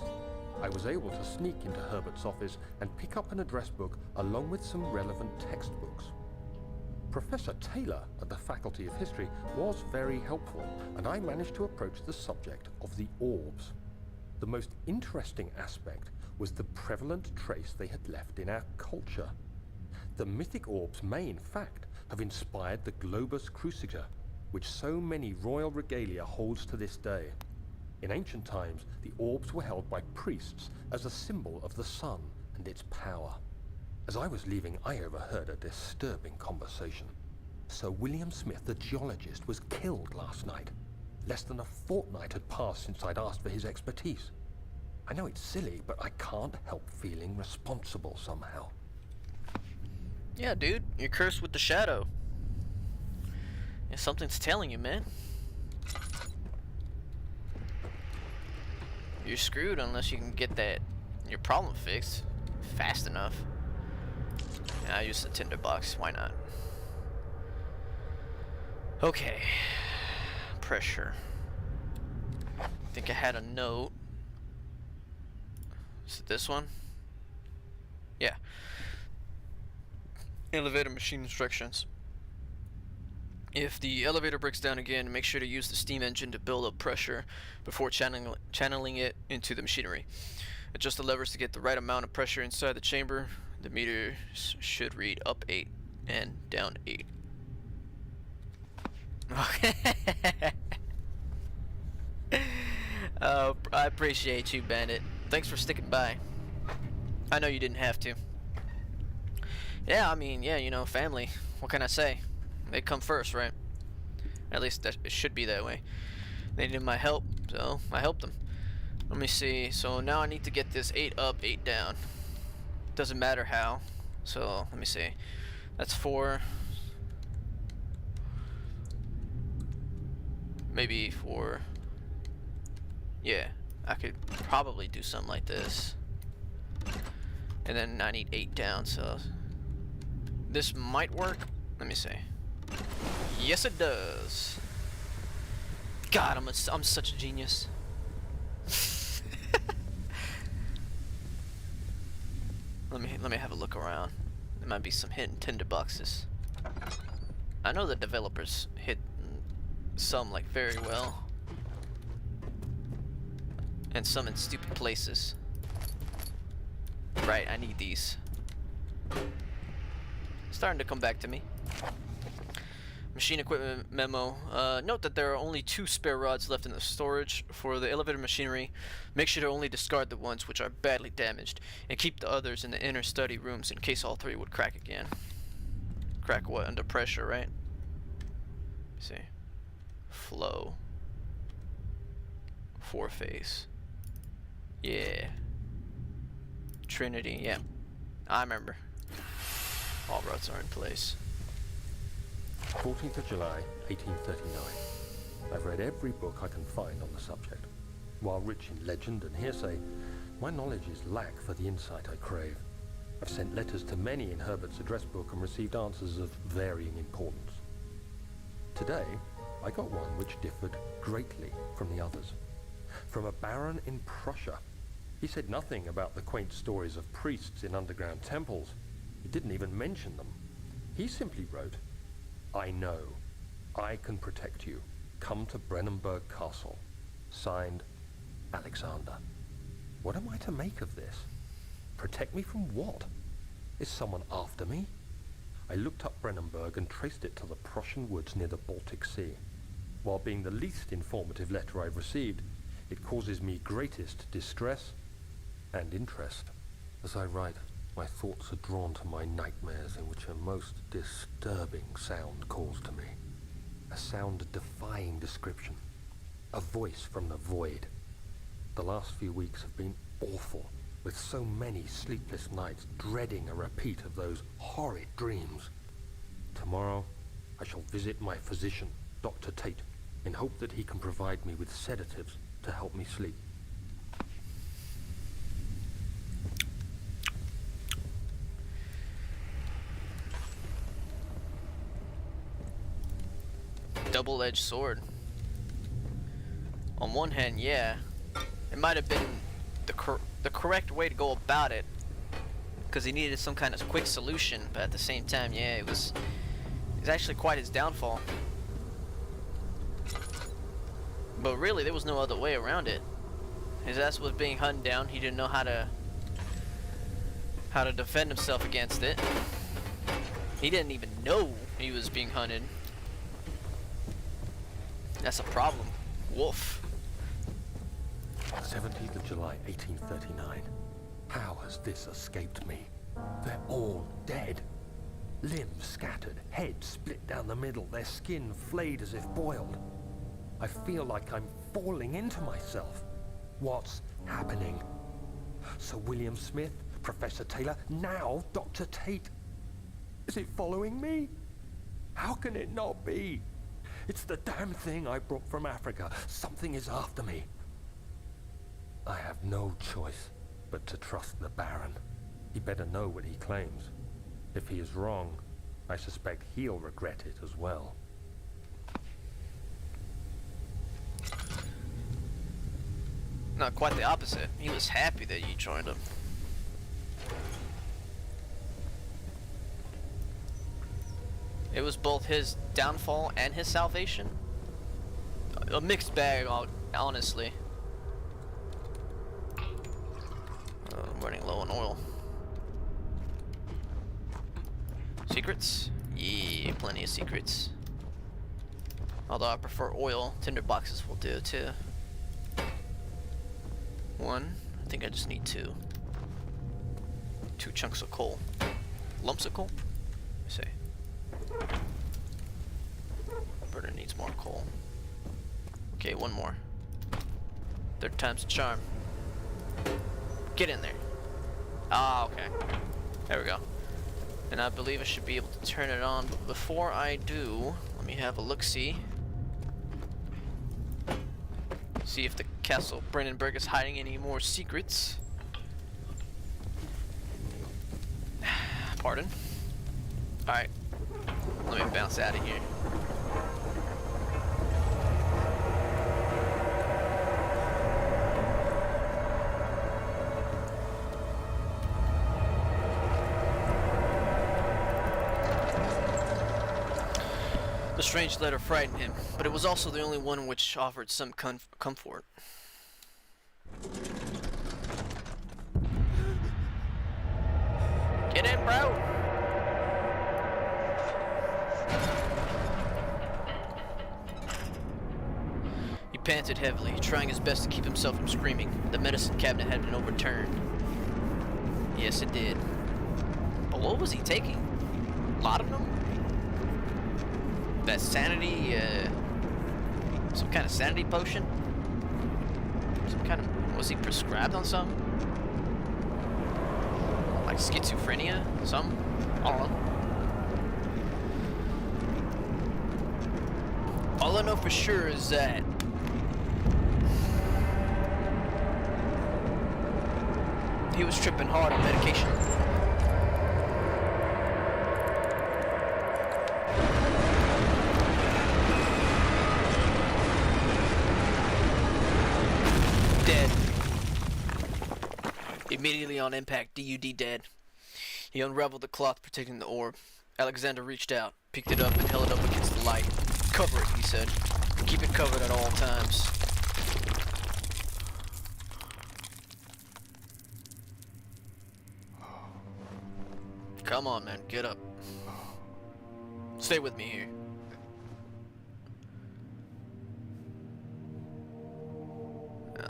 I was able to sneak into Herbert's office and pick up an address book along with some relevant textbooks. Professor Taylor at the Faculty of History was very helpful, and I managed to approach the subject of the orbs. The most interesting aspect was the prevalent trace they had left in our culture. The mythic orbs may, in fact, have inspired the globus cruciger, which so many royal regalia holds to this day. In ancient times, the orbs were held by priests as a symbol of the sun and its power. As I was leaving, I overheard a disturbing conversation. Sir William Smith, the geologist, was killed last night. Less than a fortnight had passed since I'd asked for his expertise. I know it's silly, but I can't help feeling responsible somehow. Yeah, dude, you're cursed with the shadow. Yeah, something's telling you, man. You're screwed unless you can get your problem fixed fast enough. Yeah, I use the tinderbox. Why not? Okay. Pressure. I think I had a note. Is it this one? Yeah. Elevator machine instructions. If the elevator breaks down again, make sure to use the steam engine to build up pressure before channeling it into the machinery. Adjust the levers to get the right amount of pressure inside the chamber. The meters should read up 8 and down 8. Okay. I appreciate you, Bandit. Thanks for sticking by. I know you didn't have to. Yeah, I mean, yeah, you know, family. What can I say? They come first, right? At least that, it should be that way. They needed my help, so I helped them. Let me see. So now I need to get this 8 up, 8 down. Doesn't matter how. So let me see. That's 4. Maybe 4. Yeah, I could probably do something like this. And then I need 8 down, so this might work. Let me see. Yes, it does. God, I'm such a genius. Let me have a look around. There might be some hidden tinderboxes. I know the developers hit some like very well, and some in stupid places. Right, I need these. Starting to come back to me. Machine equipment memo. Note that there are only 2 spare rods left in the storage for the elevator machinery. Make sure to only discard the ones which are badly damaged, and keep the others in the inner study rooms in case all 3 would crack again. Crack what? Under pressure, right? Let's see. Flow. 4-phase. Yeah. Trinity, yeah. I remember. All rods are in place. 14th of July, 1839. I've read every book I can find on the subject. While rich in legend and hearsay, my knowledge is lack for the insight I crave. I've sent letters to many in Herbert's address book and received answers of varying importance. Today, I got one which differed greatly from the others. From a baron in Prussia. He said nothing about the quaint stories of priests in underground temples. He didn't even mention them. He simply wrote, "I know. I can protect you. Come to Brennenburg Castle. Signed, Alexander." What am I to make of this? Protect me from what? Is someone after me? I looked up Brennenburg and traced it to the Prussian woods near the Baltic Sea. While being the least informative letter I've received, it causes me greatest distress and interest. As I write, my thoughts are drawn to my nightmares in which a most disturbing sound calls to me. A sound defying description. A voice from the void. The last few weeks have been awful, with so many sleepless nights dreading a repeat of those horrid dreams. Tomorrow, I shall visit my physician, Dr. Tate, in hope that he can provide me with sedatives to help me sleep. double-edged sword. On one hand, yeah, it might have been the correct way to go about it, because he needed some kind of quick solution. But at the same time, yeah, it was actually quite his downfall. But really, there was no other way around it. His ass was being hunted down. He didn't know how to defend himself against it. He didn't even know he was being hunted. That's a problem. Wolf. 17th of July, 1839. How has this escaped me? They're all dead. Limbs scattered, heads split down the middle, their skin flayed as if boiled. I feel like I'm falling into myself. What's happening? Sir William Smith, Professor Taylor, now Dr. Tate. Is it following me? How can it not be? It's the damn thing I brought from Africa. Something is after me. I have no choice but to trust the Baron. He better know what he claims. If he is wrong, I suspect he'll regret it as well. Not quite the opposite. He was happy that you joined him. It was both his downfall and his salvation. A mixed bag, honestly. I'm running low on oil. Secrets? Yeah, plenty of secrets. Although I prefer oil, tinder boxes will do too. One. I think I just need two. 2 chunks of coal. Lumps of coal? Say. Burner needs more coal. Okay, one more. 3rd time's a charm. Get in there. Ah, okay. There we go. And I believe I should be able to turn it on, but before I do, let me have a look-see. See if the Castle Brandenburg is hiding any more secrets. Pardon. Alright. Let me bounce out of here. The strange letter frightened him, but it was also the only one which offered some comfort. Get in, bro! He panted heavily, trying his best to keep himself from screaming. The medicine cabinet had been overturned. Yes, it did. But what was he taking? Laudanum? That sanity, some kind of sanity potion? Some kind of, was he prescribed on something? Like schizophrenia? Something? I don't know. All I know for sure is that he was tripping hard on medication. Dead. Immediately on impact, DUD dead. He unraveled the cloth protecting the orb. Alexander reached out, picked it up, and held it up against the light. Cover it, he said. Keep it covered at all times. Come on, man, get up. Stay with me here.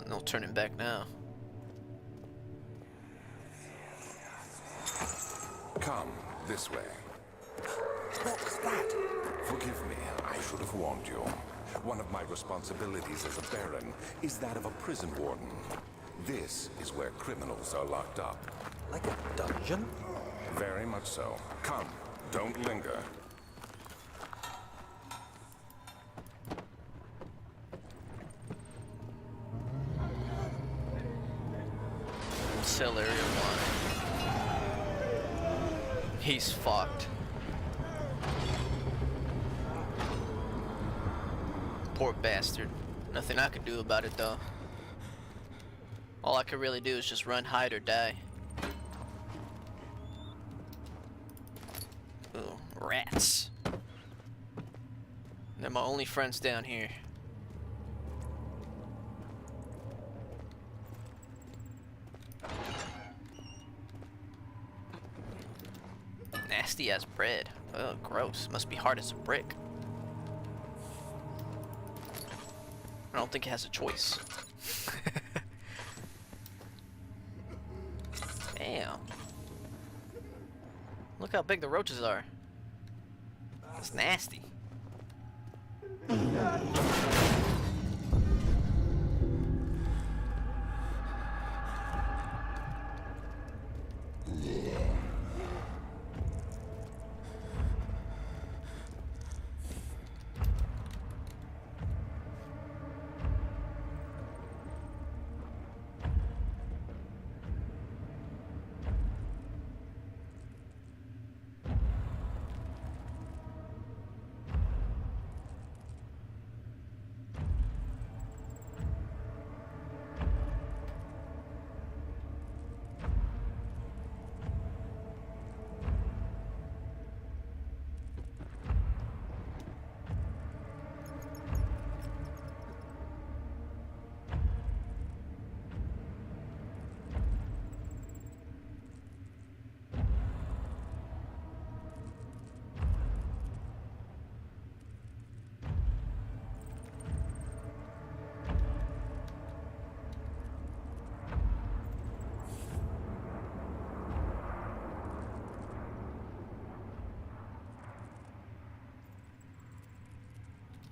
No turning back now. Come, this way. What was that? Forgive me, I should have warned you. One of my responsibilities as a Baron is that of a prison warden. This is where criminals are locked up. Like a dungeon? Very much so. Come, don't linger. Cell area 1. He's fucked. Poor bastard. Nothing I could do about it though. All I could really do is just run, hide, or die. Ooh, rats. They're my only friends down here. Nasty as bread. Oh, gross. Must be hard as a brick. I don't think it has a choice. Damn. Look how big the roaches are. It's nasty.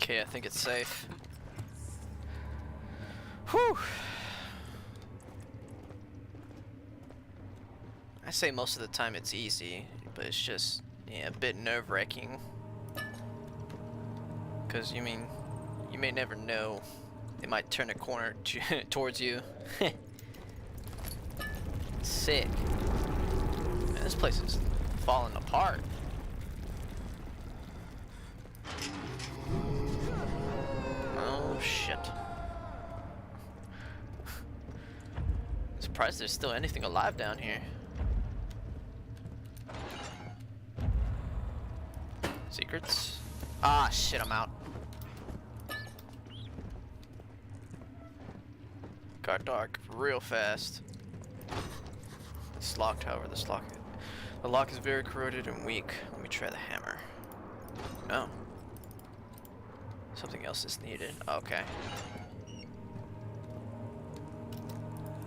Okay, I think it's safe. Whew. I say most of the time it's easy, but it's just, yeah, a bit nerve-wracking. Because, you may never know. They might turn a corner towards you. Sick. Man, this place is falling apart. Oh shit. Surprised there's still anything alive down here. Secrets? Ah shit, I'm out. Got dark real fast. It's locked, however, the lock is very corroded and weak. Let me try the hammer. No. Something else is needed. Okay.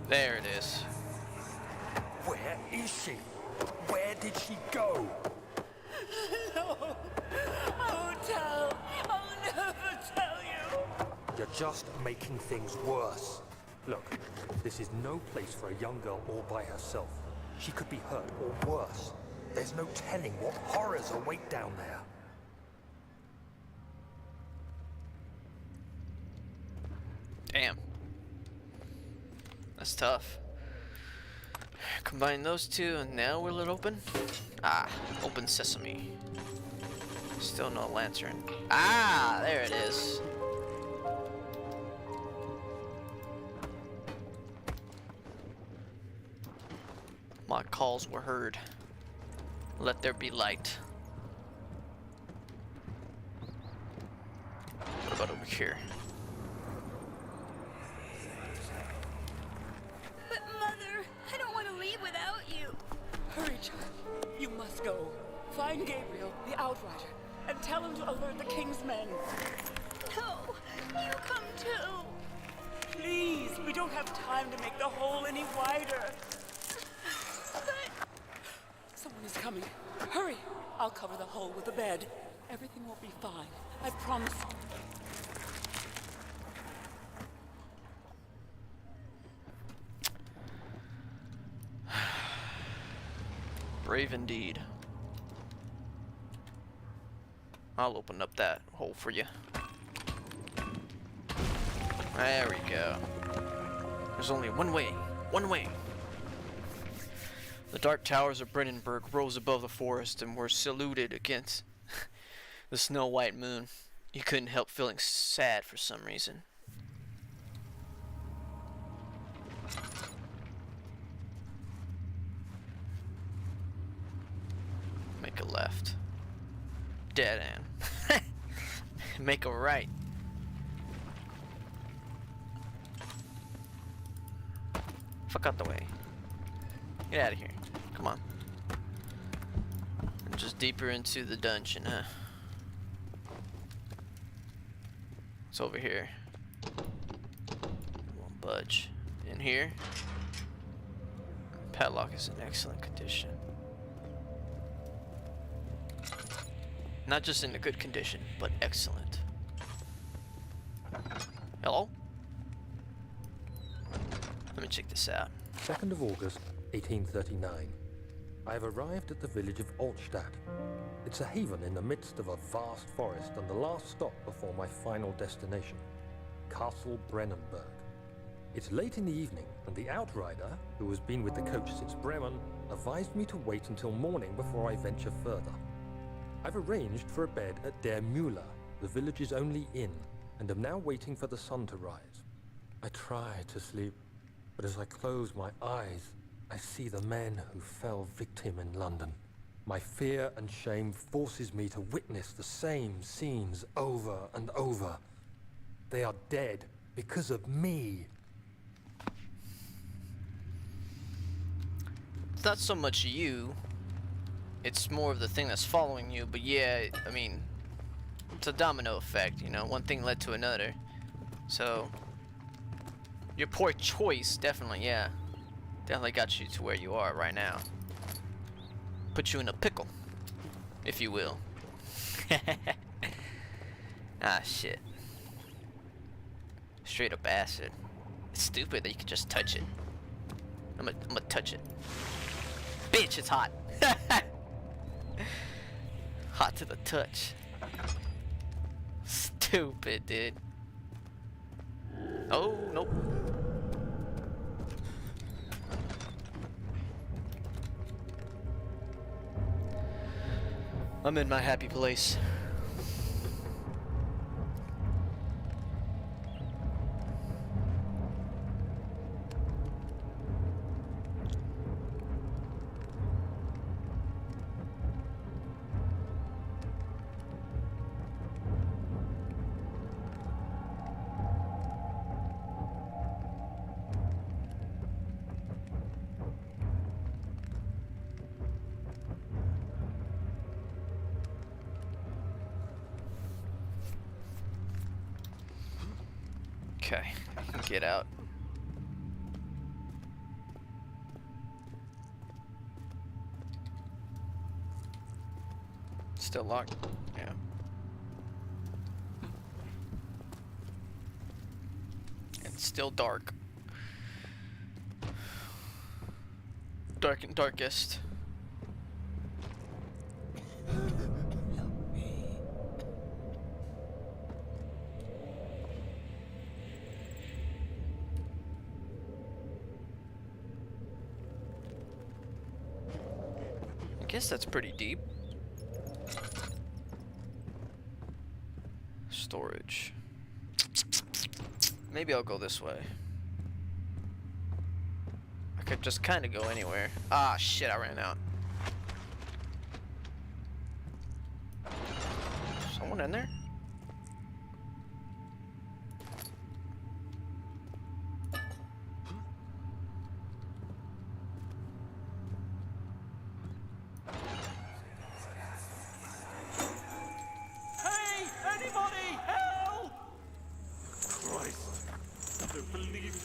There it is. Where is she? Where did she go? No. I won't tell. I'll never tell you. You're just making things worse. Look, this is no place for a young girl all by herself. She could be hurt or worse. There's no telling what horrors await down there. Damn. That's tough. Combine those two and now will it open? Ah, open sesame. Still no lantern. Ah, there it is. My calls were heard. Let there be light. What about over here? But Mother, I don't want to leave without you. Hurry, child. You must go. Find Gabriel, the Outrider, and tell him to alert the King's men. No, you come too. Please, we don't have time to make the hole any wider. But Someone is coming. Hurry! I'll cover the hole with a bed. Everything will be fine. I promise. Brave indeed. I'll open up that hole for you. There we go. There's only one way. One way. The dark towers of Brennenburg rose above the forest and were silhouetted against the snow-white moon. You couldn't help feeling sad for some reason. Make a left. Dead end. Make a right. Fuck out the way. Get out of here. Come on. Just deeper into the dungeon, huh? It's over here. Won't budge. In here. Padlock is in excellent condition. Not just in a good condition, but excellent. Hello? Let me check this out. 2nd of August, 1839. I have arrived at the village of Altstadt. It's a haven in the midst of a vast forest and the last stop before my final destination, Castle Brennenburg. It's late in the evening, and the outrider, who has been with the coach since Bremen, advised me to wait until morning before I venture further. I've arranged for a bed at Der Müller, the village's only inn, and am now waiting for the sun to rise. I try to sleep, but as I close my eyes, I see the men who fell victim in London. My fear and shame forces me to witness the same scenes over and over. They are dead because of me. It's not so much you. It's more of the thing that's following you. But yeah, I mean, it's a domino effect, you know. One thing led to another. So, your poor choice, definitely, yeah. Definitely got you to where you are right now. Put you in a pickle, if you will. Ah, shit. Straight up acid. It's stupid that you can just touch it. I'm gonna touch it. Bitch, it's hot. Hot to the touch. Stupid, dude. Oh, nope. I'm in my happy place. Okay, I can get out. Still locked? Yeah. It's still dark. Dark and darkest. I guess that's pretty deep. Storage. Maybe I'll go this way. I could just kind of go anywhere. Ah, shit, I ran out. Someone in there?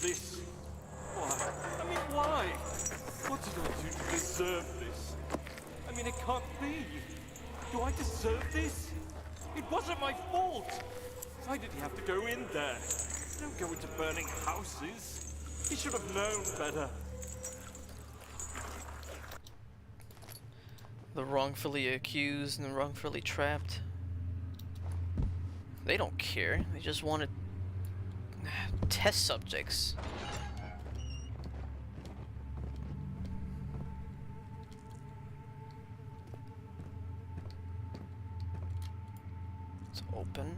This? Why? I mean, why? What did I do to deserve this? I mean, it can't be. Do I deserve this? It wasn't my fault. Why did he have to go in there? Don't go into burning houses. He should have known better. The wrongfully accused and the wrongfully trapped. They don't care. They just wanted test subjects. It's open.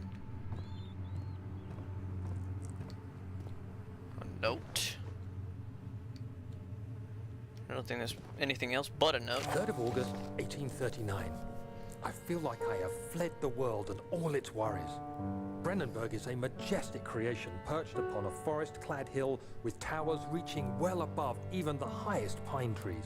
note. I don't think there's anything else but a note. 3rd of August, 1839. I feel like I have fled the world and all its worries. Brennenburg is a majestic creation perched upon a forest-clad hill with towers reaching well above even the highest pine trees.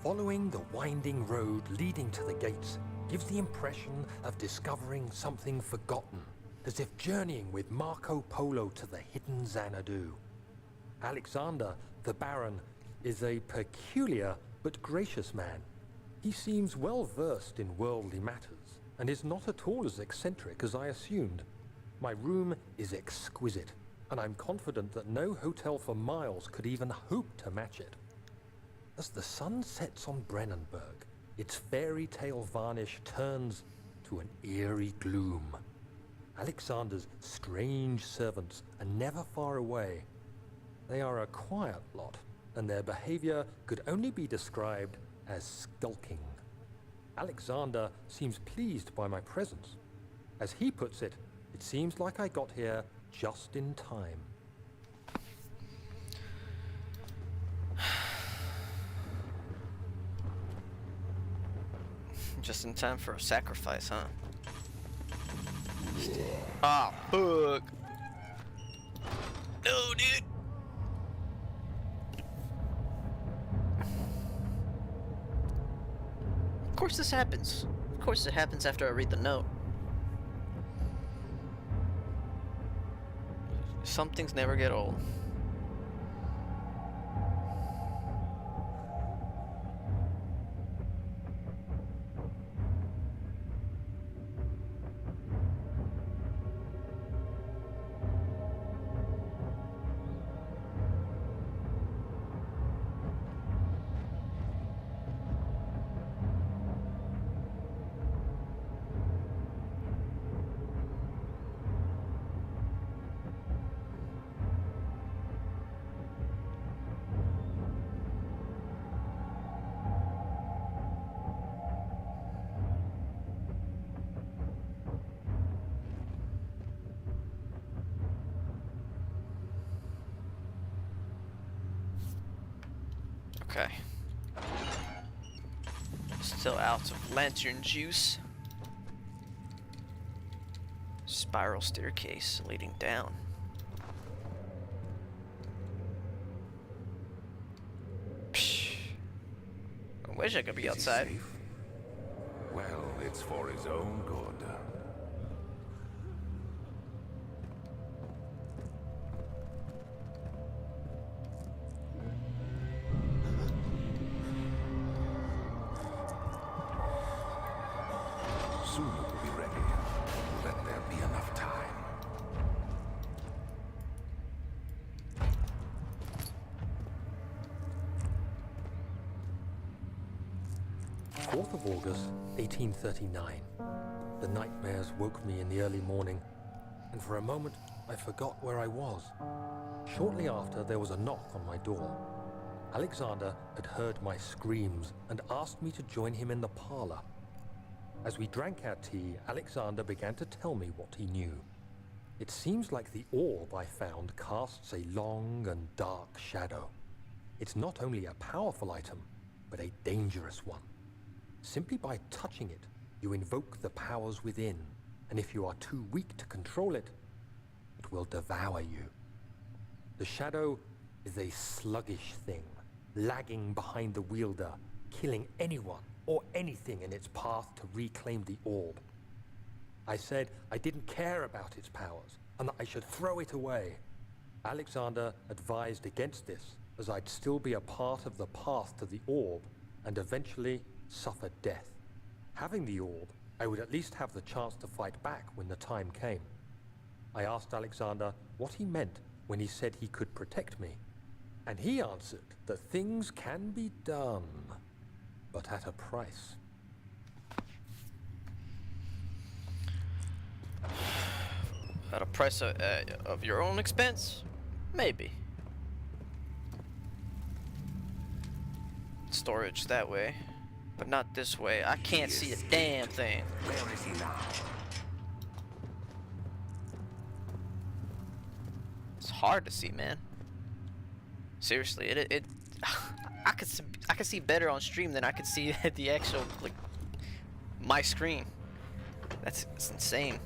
Following the winding road leading to the gates gives the impression of discovering something forgotten, as if journeying with Marco Polo to the hidden Xanadu. Alexander, the Baron, is a peculiar but gracious man. He seems well versed in worldly matters and is not at all as eccentric as I assumed. My room is exquisite, and I'm confident that no hotel for miles could even hope to match it. As the sun sets on Brennenburg, its fairy tale varnish turns to an eerie gloom. Alexander's strange servants are never far away. They are a quiet lot, and their behavior could only be described as skulking. Alexander seems pleased by my presence. As he puts it, it seems like I got here just in time. Just in time for a sacrifice, huh? Ah, fuck. No, dude. Of course this happens. Of course it happens after I read the note. Some things never get old. Okay. Still out of lantern juice. Spiral staircase leading down. Psh. I wish I could be outside. Safe? Well, it's for his own good. Soon it will be ready. Let there be enough time. Fourth of August, 1839. The nightmares woke me in the early morning, and for a moment I forgot where I was. Shortly after, there was a knock on my door. Alexander had heard my screams and asked me to join him in the parlor. As we drank our tea, Alexander began to tell me what he knew. It seems like the orb I found casts a long and dark shadow. It's not only a powerful item, but a dangerous one. Simply by touching it, you invoke the powers within, and if you are too weak to control it, it will devour you. The shadow is a sluggish thing, lagging behind the wielder, killing anyone or anything in its path to reclaim the orb. I said I didn't care about its powers, and that I should throw it away. Alexander advised against this, as I'd still be a part of the path to the orb, and eventually suffer death. Having the orb, I would at least have the chance to fight back when the time came. I asked Alexander what he meant when he said he could protect me, and he answered that things can be done, but at a price. At a price of your own expense? Maybe. Storage that way, but not this way. I can't see a damn thing. Where is he now? It's hard to see, man. Seriously, it I could see better on stream than I could see at the actual like my screen. That's insane.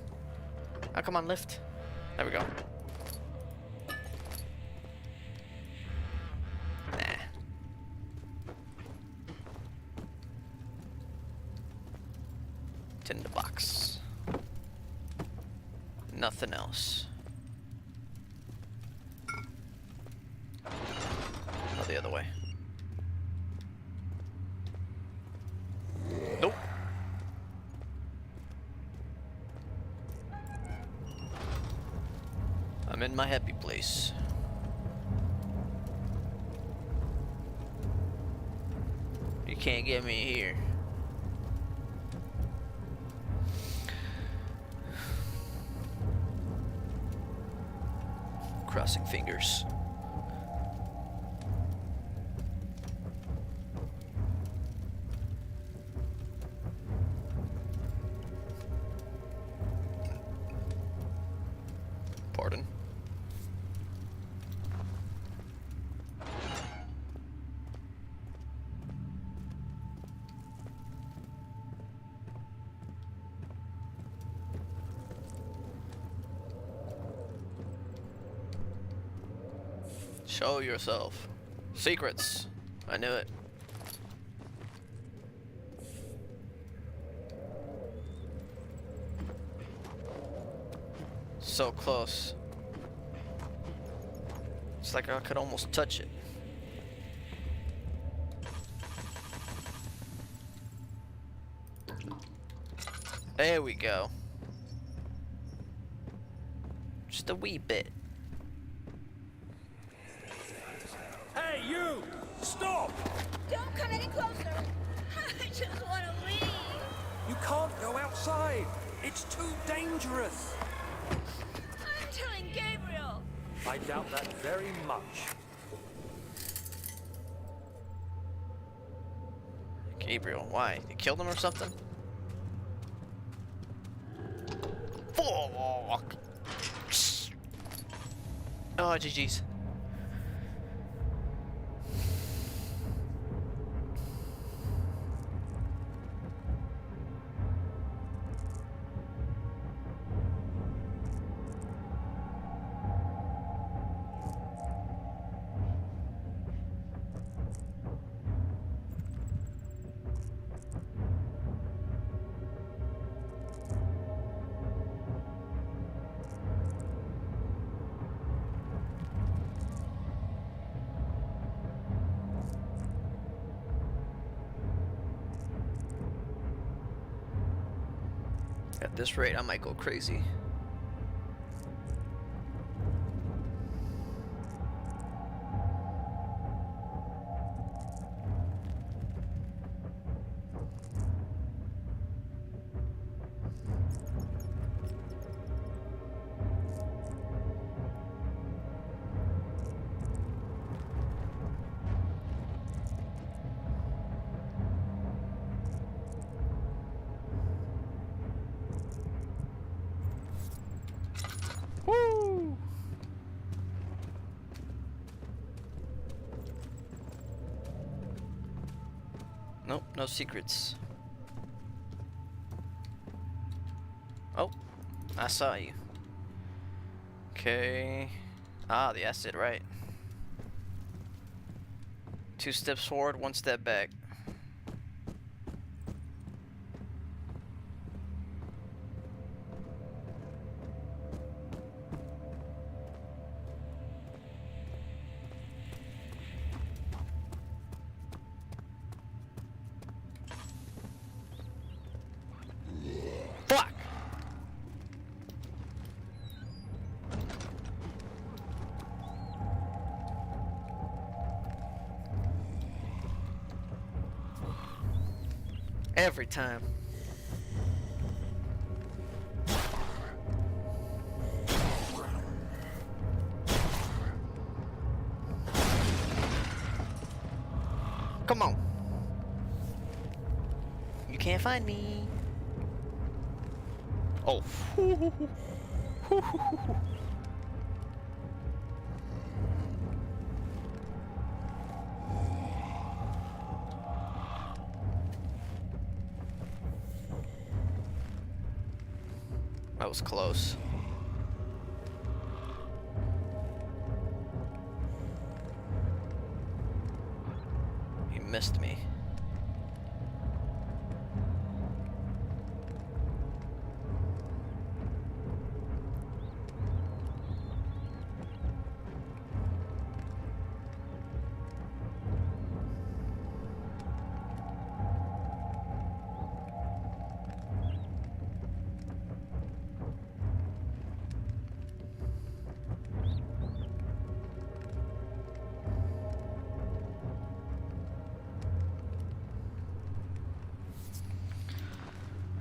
Oh, come on, lift. There we go. Nah. Tinderbox. Nothing else. Go the other way. Nope. I'm in my happy place. You can't get me here. Crossing fingers. Pardon. Show yourself. Secrets. I knew it. So close. It's like I could almost touch it. There we go. Just a wee bit. Hey, you! Stop! Don't come any closer. I just want to leave. You can't go outside. It's too dangerous. I'm telling Gabriel. I doubt that very much. Gabriel, why? You killed him or something? Fuck! Oh, GG's. At this rate, I might go crazy. Woo! Nope, no secrets. Oh, I saw you. Okay. Ah, the acid, right. 2 steps forward, 1 step back. Fuck! Every time. Come on. You can't find me. Oh. That was close. He missed me.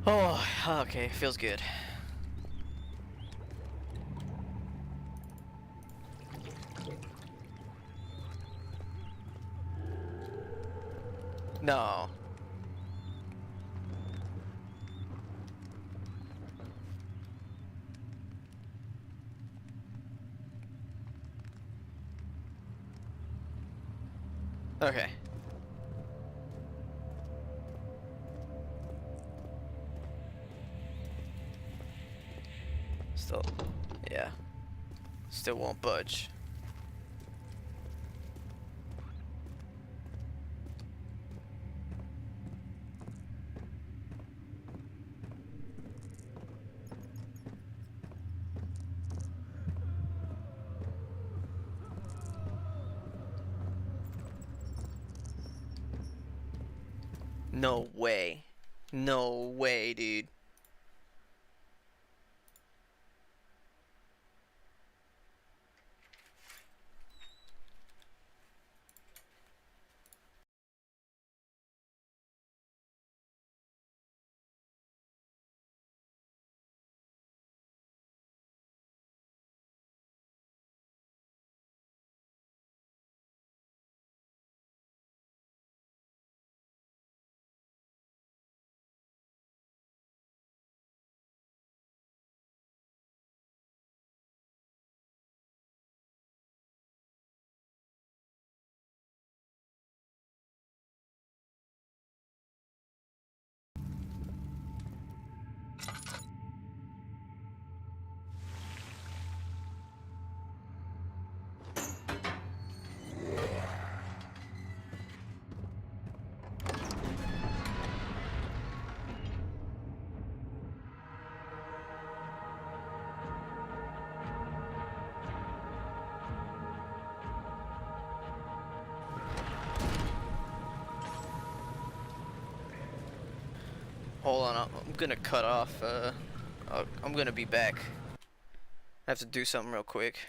Oh, okay, feels good. No. Okay. Still, yeah. Still won't budge. No way. No way, dude. Hold on, I'm gonna cut off, I'm gonna be back. I have to do something real quick.